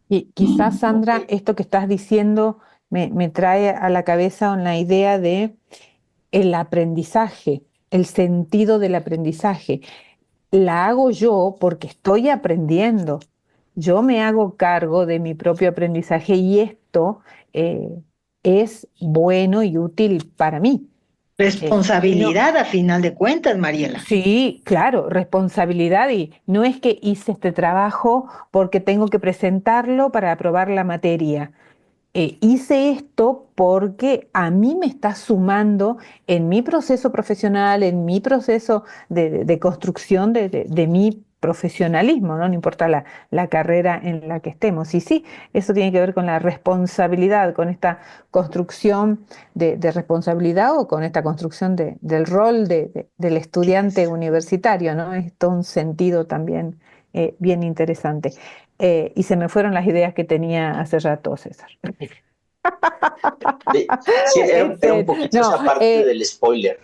Y quizás, Ok. Sandra, esto que estás diciendo me trae a la cabeza una idea de el aprendizaje, el sentido del aprendizaje. La hago yo porque estoy aprendiendo. Yo me hago cargo de mi propio aprendizaje y esto eh, es bueno y útil para mí. Y no, Responsabilidad a final de cuentas, Mariela. sí, claro, responsabilidad y no es que hice este trabajo porque tengo que presentarlo para aprobar la materia. Hice esto porque a mí me está sumando en mi proceso profesional, en mi proceso de construcción de mi profesionalismo, ¿no? No importa la carrera en la que estemos. Y sí, eso tiene que ver con la responsabilidad, con esta construcción de responsabilidad o con esta construcción del rol del estudiante universitario, ¿no? Es todo un sentido también bien interesante. Y se me fueron las ideas que tenía hace rato, César. Sí, era un poquito No, esa parte del spoiler.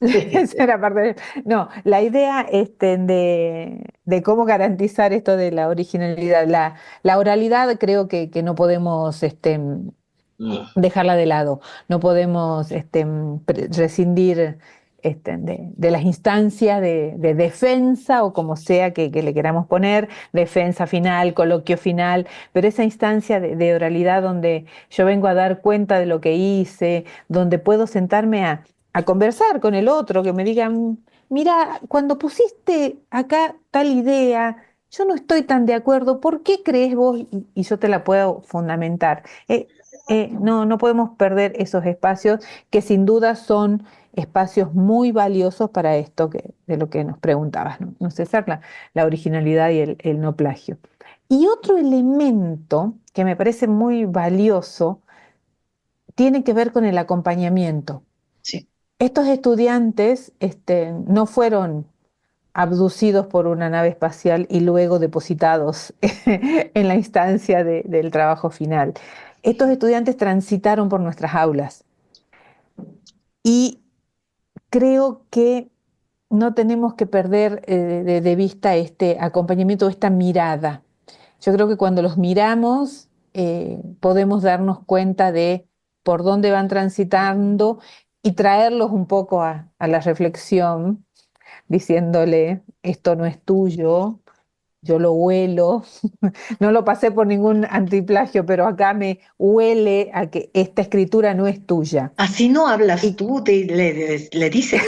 esa era parte no, la idea de cómo garantizar esto de la originalidad, la oralidad creo que no podemos Mm. dejarla de lado. No podemos rescindir de las instancias de defensa o como sea que le queramos poner, defensa final, coloquio final, pero esa instancia de oralidad donde yo vengo a dar cuenta de lo que hice, donde puedo sentarme a conversar con el otro, que me digan, mira, cuando pusiste acá tal idea, yo no estoy tan de acuerdo, ¿por qué crees vos? Y yo te la puedo fundamentar. No podemos perder esos espacios que sin duda son espacios muy valiosos para esto de lo que nos preguntabas, ¿no? No, César, la originalidad y el no plagio. Y otro elemento que me parece muy valioso tiene que ver con el acompañamiento. Sí. Estos estudiantes no fueron abducidos por una nave espacial y luego depositados en la instancia del trabajo final. Estos estudiantes transitaron por nuestras aulas y creo que no tenemos que perder de vista este acompañamiento, esta mirada. Yo creo que cuando los miramos podemos darnos cuenta de por dónde van transitando y traerlos un poco a la reflexión, diciéndole, esto no es tuyo, yo lo huelo, no lo pasé por ningún antiplagio, pero acá me huele a que esta escritura no es tuya. Así no hablas Y tú, le dices.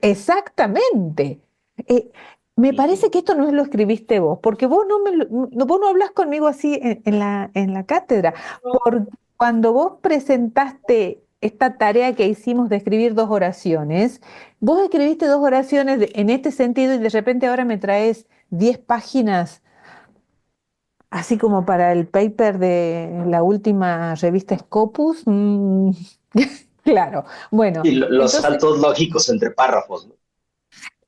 exactamente. Eh, Me parece que esto no lo escribiste vos, porque vos vos no hablas conmigo así en la cátedra. Porque cuando vos presentaste esta tarea que hicimos de escribir dos oraciones, vos escribiste dos oraciones en este sentido y de repente ahora me traes 10 páginas, así como para el paper de la última revista Scopus. Claro, bueno, Y los entonces, saltos lógicos entre párrafos, ¿no?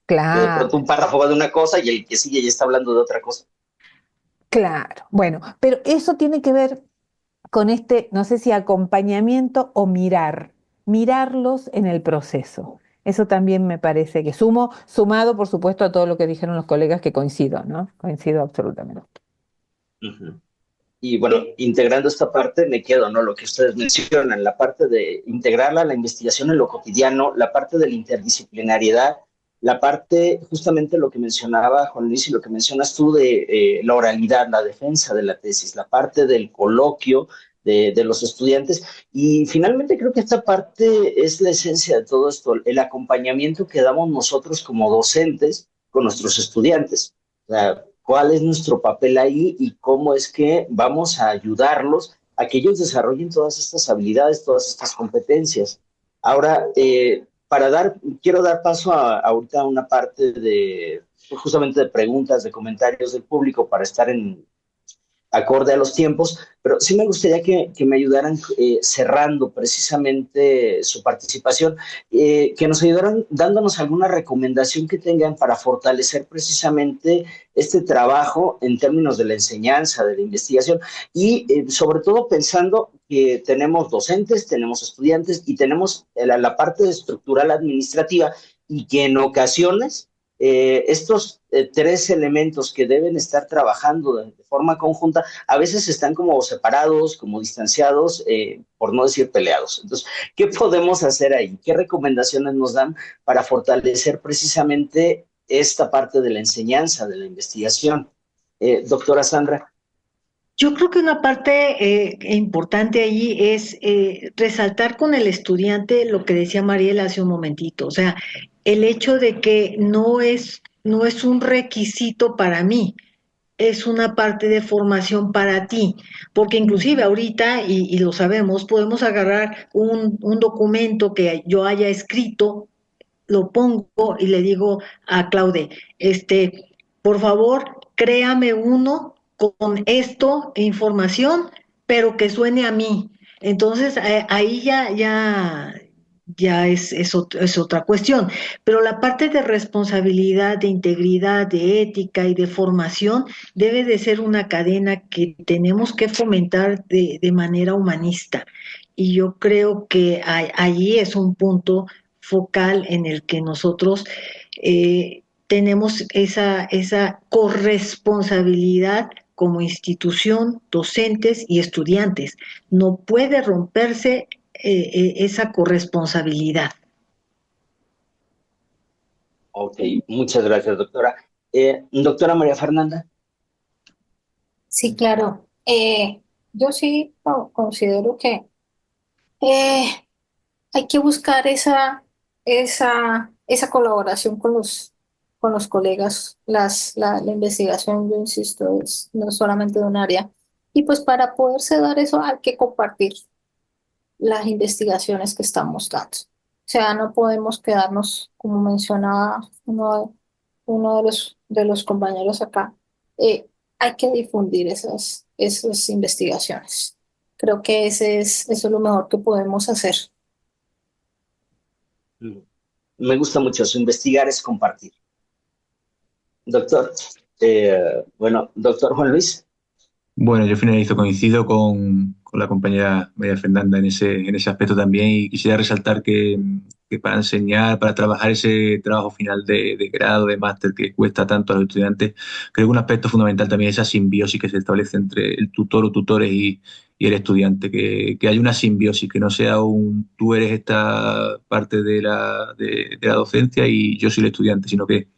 Que de claro. pronto un párrafo va de una cosa y el que sigue ya está hablando de otra cosa. Claro, bueno, pero eso tiene que ver con este, no sé si acompañamiento o mirarlos en el proceso. Eso también me parece que sumado por supuesto a todo lo que dijeron los colegas que coincido, ¿no? Coincido absolutamente. Ujú. Y bueno, integrando esta parte me quedo, ¿no? Lo que ustedes mencionan, la parte de integrarla a la investigación en lo cotidiano, la parte de la interdisciplinariedad, la parte, justamente lo que mencionaba Juan Luis y lo que mencionas tú de la oralidad, la defensa de la tesis, la parte del coloquio de los estudiantes. Y finalmente creo que esta parte es la esencia de todo esto, el acompañamiento que damos nosotros como docentes con nuestros estudiantes. O sea, cuál es nuestro papel ahí y cómo es que vamos a ayudarlos a que ellos desarrollen todas estas habilidades, todas estas competencias. Ahora, quiero dar paso ahorita a una parte de justamente de preguntas, de comentarios del público para estar acorde a los tiempos, pero sí me gustaría que me ayudaran cerrando precisamente su participación, que nos ayudaran dándonos alguna recomendación que tengan para fortalecer precisamente este trabajo en términos de la enseñanza, de la investigación y sobre todo pensando que tenemos docentes, tenemos estudiantes y tenemos la parte estructural administrativa y que en ocasiones estos tres elementos que deben estar trabajando de forma conjunta, a veces están como separados, como distanciados, por no decir peleados. Entonces, ¿qué podemos hacer ahí? ¿Qué recomendaciones nos dan para fortalecer precisamente esta parte de la enseñanza, de la investigación? Doctora Sandra. Yo creo que una parte importante allí es resaltar con el estudiante lo que decía Mariela hace un momentito, o sea, el hecho de que no es un requisito para mí, es una parte de formación para ti, porque inclusive ahorita, y lo sabemos, podemos agarrar un documento que yo haya escrito, lo pongo y le digo a Claude, por favor, créame uno con esto, información, pero que suene a mí. Entonces, ahí ya es otra cuestión. Pero la parte de responsabilidad, de integridad, de ética y de formación debe de ser una cadena que tenemos que fomentar de manera humanista. Y yo creo que allí es un punto focal en el que nosotros tenemos esa corresponsabilidad como institución, docentes y estudiantes. No puede romperse esa corresponsabilidad. Ok, muchas gracias, doctora. Doctora María Fernanda. Sí, claro. Yo sí considero que eh, hay que buscar esa colaboración con los colegas. La investigación, yo insisto, es no solamente de un área. Y pues para poderse dar eso hay que compartir las investigaciones que estamos dando. O sea, no podemos quedarnos, como mencionaba uno de los compañeros acá, eh, hay que difundir esas investigaciones. Creo que eso es lo mejor que podemos hacer. Me gusta mucho eso, investigar es compartir. Doctor, bueno, doctor Juan Luis. Bueno, yo finalizo, coincido con la compañera María Fernanda en ese aspecto también y quisiera resaltar que para enseñar, para trabajar ese trabajo final de grado, de máster que cuesta tanto a los estudiantes, creo que un aspecto fundamental también es esa simbiosis que se establece entre el tutor o tutores y el estudiante, que haya una simbiosis, que no sea tú eres esta parte de la docencia y yo soy el estudiante, sino que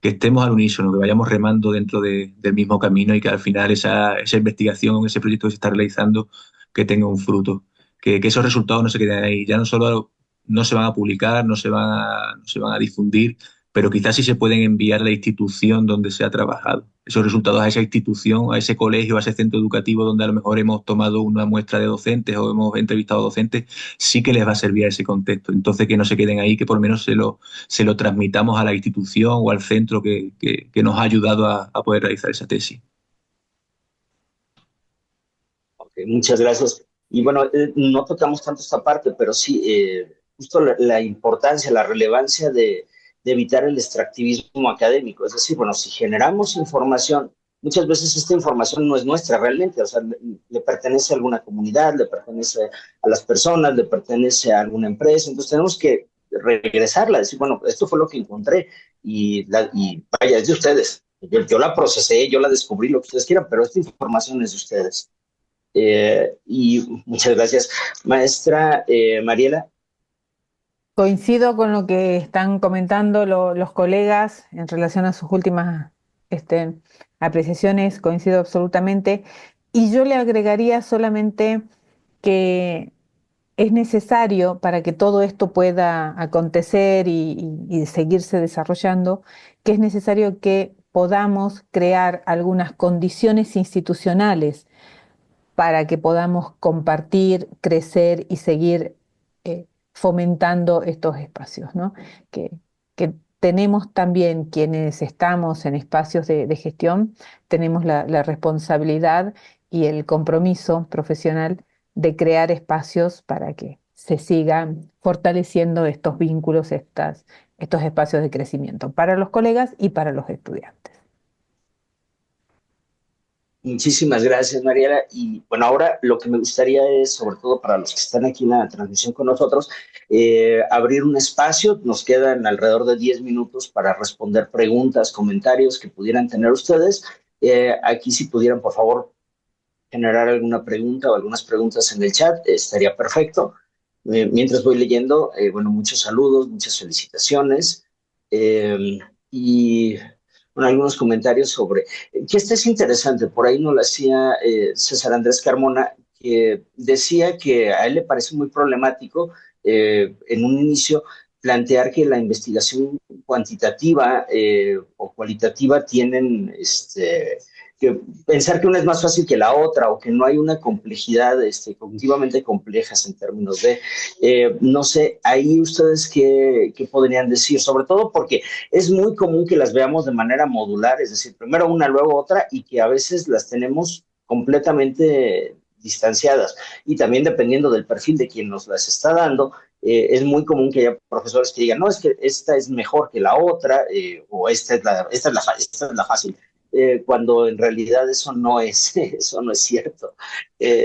estemos al unísono, que vayamos remando dentro del mismo camino y que al final esa investigación, ese proyecto que se está realizando, que tenga un fruto, que esos resultados no se queden ahí, ya no solo no se van a publicar, no se van a difundir, pero quizás sí se pueden enviar a la institución donde se ha trabajado. Esos resultados a esa institución, a ese colegio, a ese centro educativo donde a lo mejor hemos tomado una muestra de docentes o hemos entrevistado docentes, sí que les va a servir a ese contexto. Entonces, que no se queden ahí, que por lo menos se lo transmitamos a la institución o al centro que nos ha ayudado a poder realizar esa tesis. Okay, muchas gracias. Y bueno, no tocamos tanto esta parte, pero sí, justo la importancia, la relevancia de evitar el extractivismo académico. Es decir, bueno, si generamos información, muchas veces esta información no es nuestra realmente, o sea, le pertenece a alguna comunidad, le pertenece a las personas, le pertenece a alguna empresa, entonces tenemos que regresarla, decir, bueno, esto fue lo que encontré y vaya, es de ustedes. Yo la procesé, yo la descubrí, lo que ustedes quieran, pero esta información es de ustedes. Y muchas gracias. Maestra Mariela. Coincido con lo que están comentando los colegas en relación a sus últimas este, apreciaciones, coincido absolutamente. Y yo le agregaría solamente que es necesario para que todo esto pueda acontecer y seguirse desarrollando, que es necesario que podamos crear algunas condiciones institucionales para que podamos compartir, crecer y seguir fomentando estos espacios, ¿no? Que tenemos también quienes estamos en espacios de gestión, tenemos la responsabilidad y el compromiso profesional de crear espacios para que se sigan fortaleciendo estos vínculos, estos espacios de crecimiento para los colegas y para los estudiantes. Muchísimas gracias, Mariela. Y bueno, ahora lo que me gustaría es, sobre todo para los que están aquí en la transmisión con nosotros, abrir un espacio. Nos quedan alrededor de 10 minutos para responder preguntas, comentarios que pudieran tener ustedes. Aquí si pudieran, por favor, generar alguna pregunta o algunas preguntas en el chat, estaría perfecto. Mientras voy leyendo, bueno, muchos saludos, muchas felicitaciones y bueno, algunos comentarios sobre que este es interesante. Por ahí nos lo hacía César Andrés Carmona, que decía que a él le parece muy problemático en un inicio plantear que la investigación cuantitativa o cualitativa tienen que pensar que una es más fácil que la otra o que no hay una complejidad cognitivamente complejas en términos de, no sé, ahí ustedes qué podrían decir, sobre todo porque es muy común que las veamos de manera modular, es decir, primero una, luego otra y que a veces las tenemos completamente distanciadas y también dependiendo del perfil de quien nos las está dando, es muy común que haya profesores que digan, no, es que esta es mejor que la otra o esta es la fácil cuando en realidad eso no es, eso no es cierto.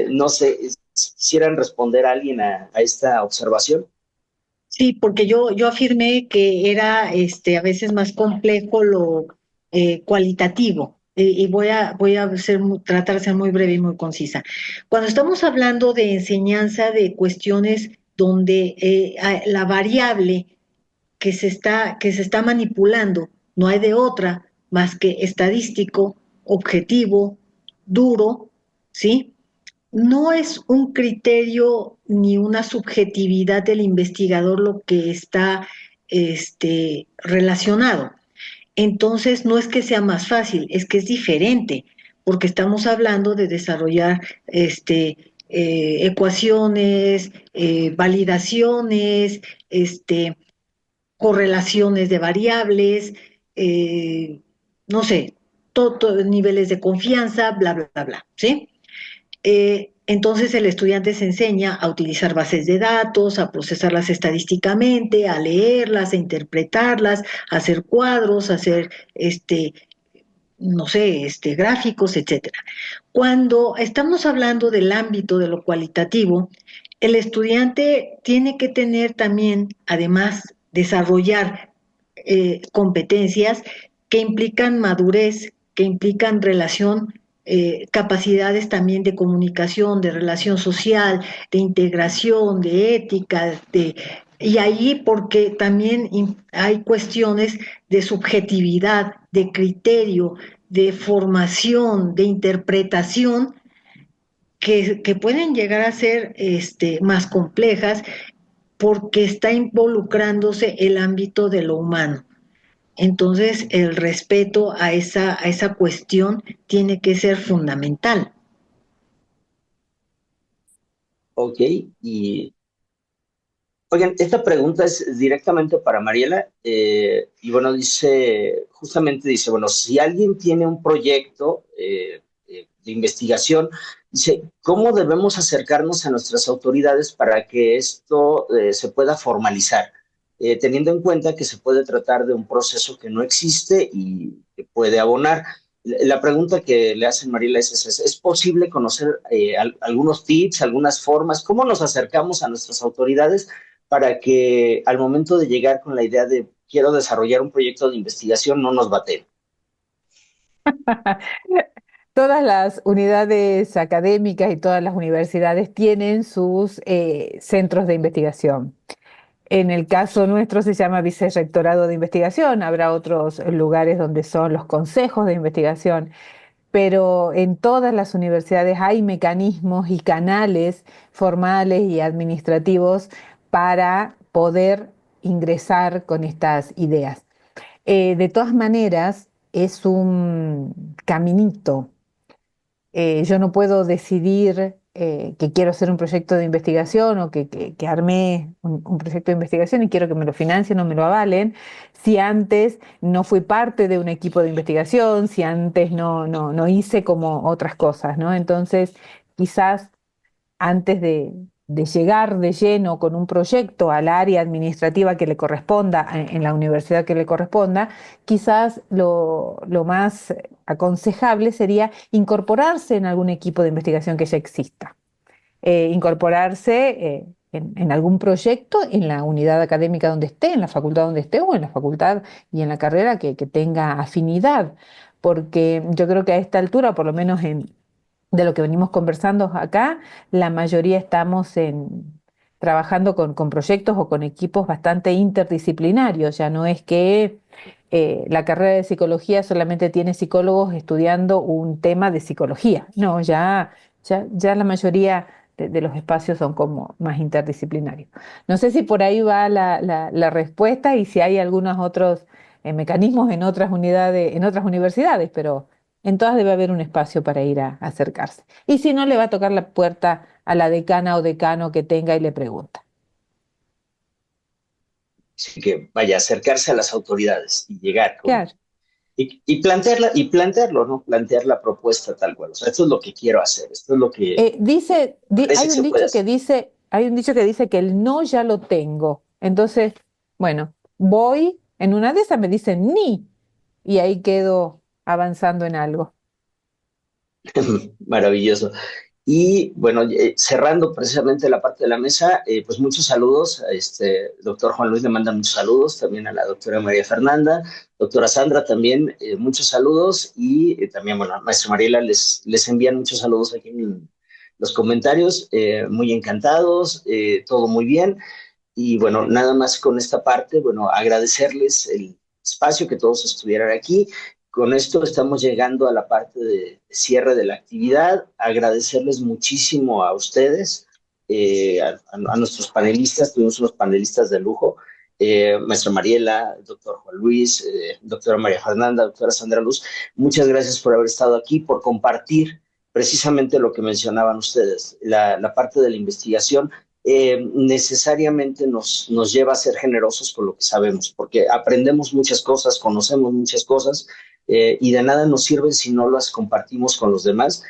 No sé, ¿quisieran responder a alguien a esta observación? Sí, porque yo afirmé que era a veces más complejo lo cualitativo. Y tratar de ser muy breve y muy concisa. Cuando estamos hablando de enseñanza de cuestiones donde la variable que se está manipulando, no hay de otra más que estadístico, objetivo, duro, ¿sí? No es un criterio ni una subjetividad del investigador lo que está relacionado. Entonces, no es que sea más fácil, es que es diferente, porque estamos hablando de desarrollar ecuaciones, validaciones, correlaciones de variables, no sé, niveles de confianza, bla, bla, bla, bla, ¿sí? Entonces el estudiante se enseña a utilizar bases de datos, a procesarlas estadísticamente, a leerlas, a interpretarlas, a hacer cuadros, a hacer, no sé, gráficos, etcétera. Cuando estamos hablando del ámbito de lo cualitativo, el estudiante tiene que tener también, además, desarrollar competencias que implican madurez, que implican relación, capacidades también de comunicación, de relación social, de integración, de ética, y ahí porque también hay cuestiones de subjetividad, de criterio, de formación, de interpretación, que pueden llegar a ser más complejas porque está involucrándose el ámbito de lo humano. Entonces, el respeto a esa cuestión tiene que ser fundamental. Ok, y oigan, esta pregunta es directamente para Mariela, y bueno, justamente dice, bueno, si alguien tiene un proyecto de investigación, dice, ¿cómo debemos acercarnos a nuestras autoridades para que esto se pueda formalizar? Teniendo en cuenta que se puede tratar de un proceso que no existe y que puede abonar. La pregunta que le hacen Mariela ¿es posible conocer algunos tips, algunas formas? ¿Cómo nos acercamos a nuestras autoridades para que al momento de llegar con la idea de quiero desarrollar un proyecto de investigación no nos baten? Todas las unidades académicas y todas las universidades tienen sus centros de investigación. En el caso nuestro se llama Vicerrectorado de Investigación, habrá otros lugares donde son los consejos de investigación, pero en todas las universidades hay mecanismos y canales formales y administrativos para poder ingresar con estas ideas. De todas maneras, es un caminito. Yo no puedo decidir que quiero hacer un proyecto de investigación o que armé un proyecto de investigación y quiero que me lo financien o me lo avalen, si antes no fui parte de un equipo de investigación, si antes no hice como otras cosas, ¿no? Entonces, quizás antes de llegar de lleno con un proyecto al área administrativa que le corresponda, en la universidad que le corresponda, quizás lo más aconsejable sería incorporarse en algún equipo de investigación que ya exista. Incorporarse en algún proyecto en la unidad académica donde esté, en la facultad donde esté o en la facultad y en la carrera que tenga afinidad, porque yo creo que a esta altura, por lo menos de lo que venimos conversando acá, la mayoría estamos trabajando con proyectos o con equipos bastante interdisciplinarios. Ya no es que la carrera de psicología solamente tiene psicólogos estudiando un tema de psicología. No, ya la mayoría de los espacios son como más interdisciplinarios. No sé si por ahí va la respuesta y si hay algunos otros mecanismos en otras unidades, en otras universidades, pero en todas debe haber un espacio para ir a acercarse. Y si no, le va a tocar la puerta a la decana o decano que tenga y le pregunta. Así que vaya, acercarse a las autoridades y llegar con, Claro. y plantearlo, ¿no? Plantear la propuesta tal cual. O sea, esto es lo que quiero hacer, esto es lo que parece Hay que un se puede dicho que hacer. dice, hay un dicho que dice que el no ya lo tengo. Entonces, bueno, voy, en una de esas me dicen ni, y ahí quedo avanzando en algo. Maravilloso. Y bueno, cerrando precisamente la parte de la mesa, pues muchos saludos. Doctor Juan Luis le manda muchos saludos, también a la doctora María Fernanda, doctora Sandra también, muchos saludos. Y también, bueno, a maestra Mariela les envían muchos saludos aquí en los comentarios. Muy encantados, todo muy bien. Y bueno, nada más con esta parte, bueno, agradecerles el espacio que todos estuvieran aquí. Con esto estamos llegando a la parte de cierre de la actividad. Agradecerles muchísimo a ustedes, a nuestros panelistas. Tuvimos unos panelistas de lujo. Maestra Mariela, doctor Juan Luis, doctora María Fernanda, doctora Sandra Luz. Muchas gracias por haber estado aquí, por compartir precisamente lo que mencionaban ustedes, la parte de la investigación. Necesariamente nos lleva a ser generosos con lo que sabemos, porque aprendemos muchas cosas, conocemos muchas cosas, y de nada nos sirven si no las compartimos con los demás.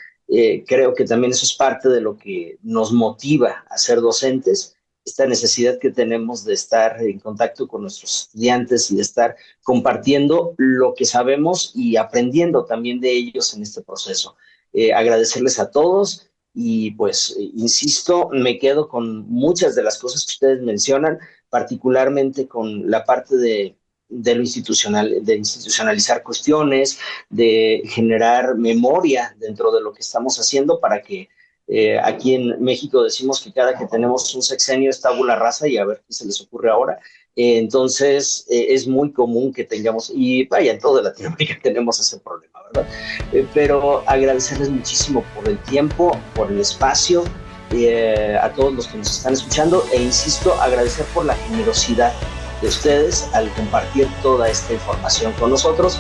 Creo que también eso es parte de lo que nos motiva a ser docentes, esta necesidad que tenemos de estar en contacto con nuestros estudiantes y de estar compartiendo lo que sabemos y aprendiendo también de ellos en este proceso. Agradecerles a todos y pues, insisto, me quedo con muchas de las cosas que ustedes mencionan, particularmente con la parte de lo institucional, de institucionalizar cuestiones, de generar memoria dentro de lo que estamos haciendo para que aquí en México decimos que cada que tenemos un sexenio es tabula rasa y a ver qué se les ocurre ahora. Entonces, es muy común que tengamos, y vaya, en toda Latinoamérica tenemos ese problema, ¿verdad? Pero agradecerles muchísimo por el tiempo, por el espacio, a todos los que nos están escuchando, e insisto, agradecer por la generosidad de ustedes al compartir toda esta información con nosotros.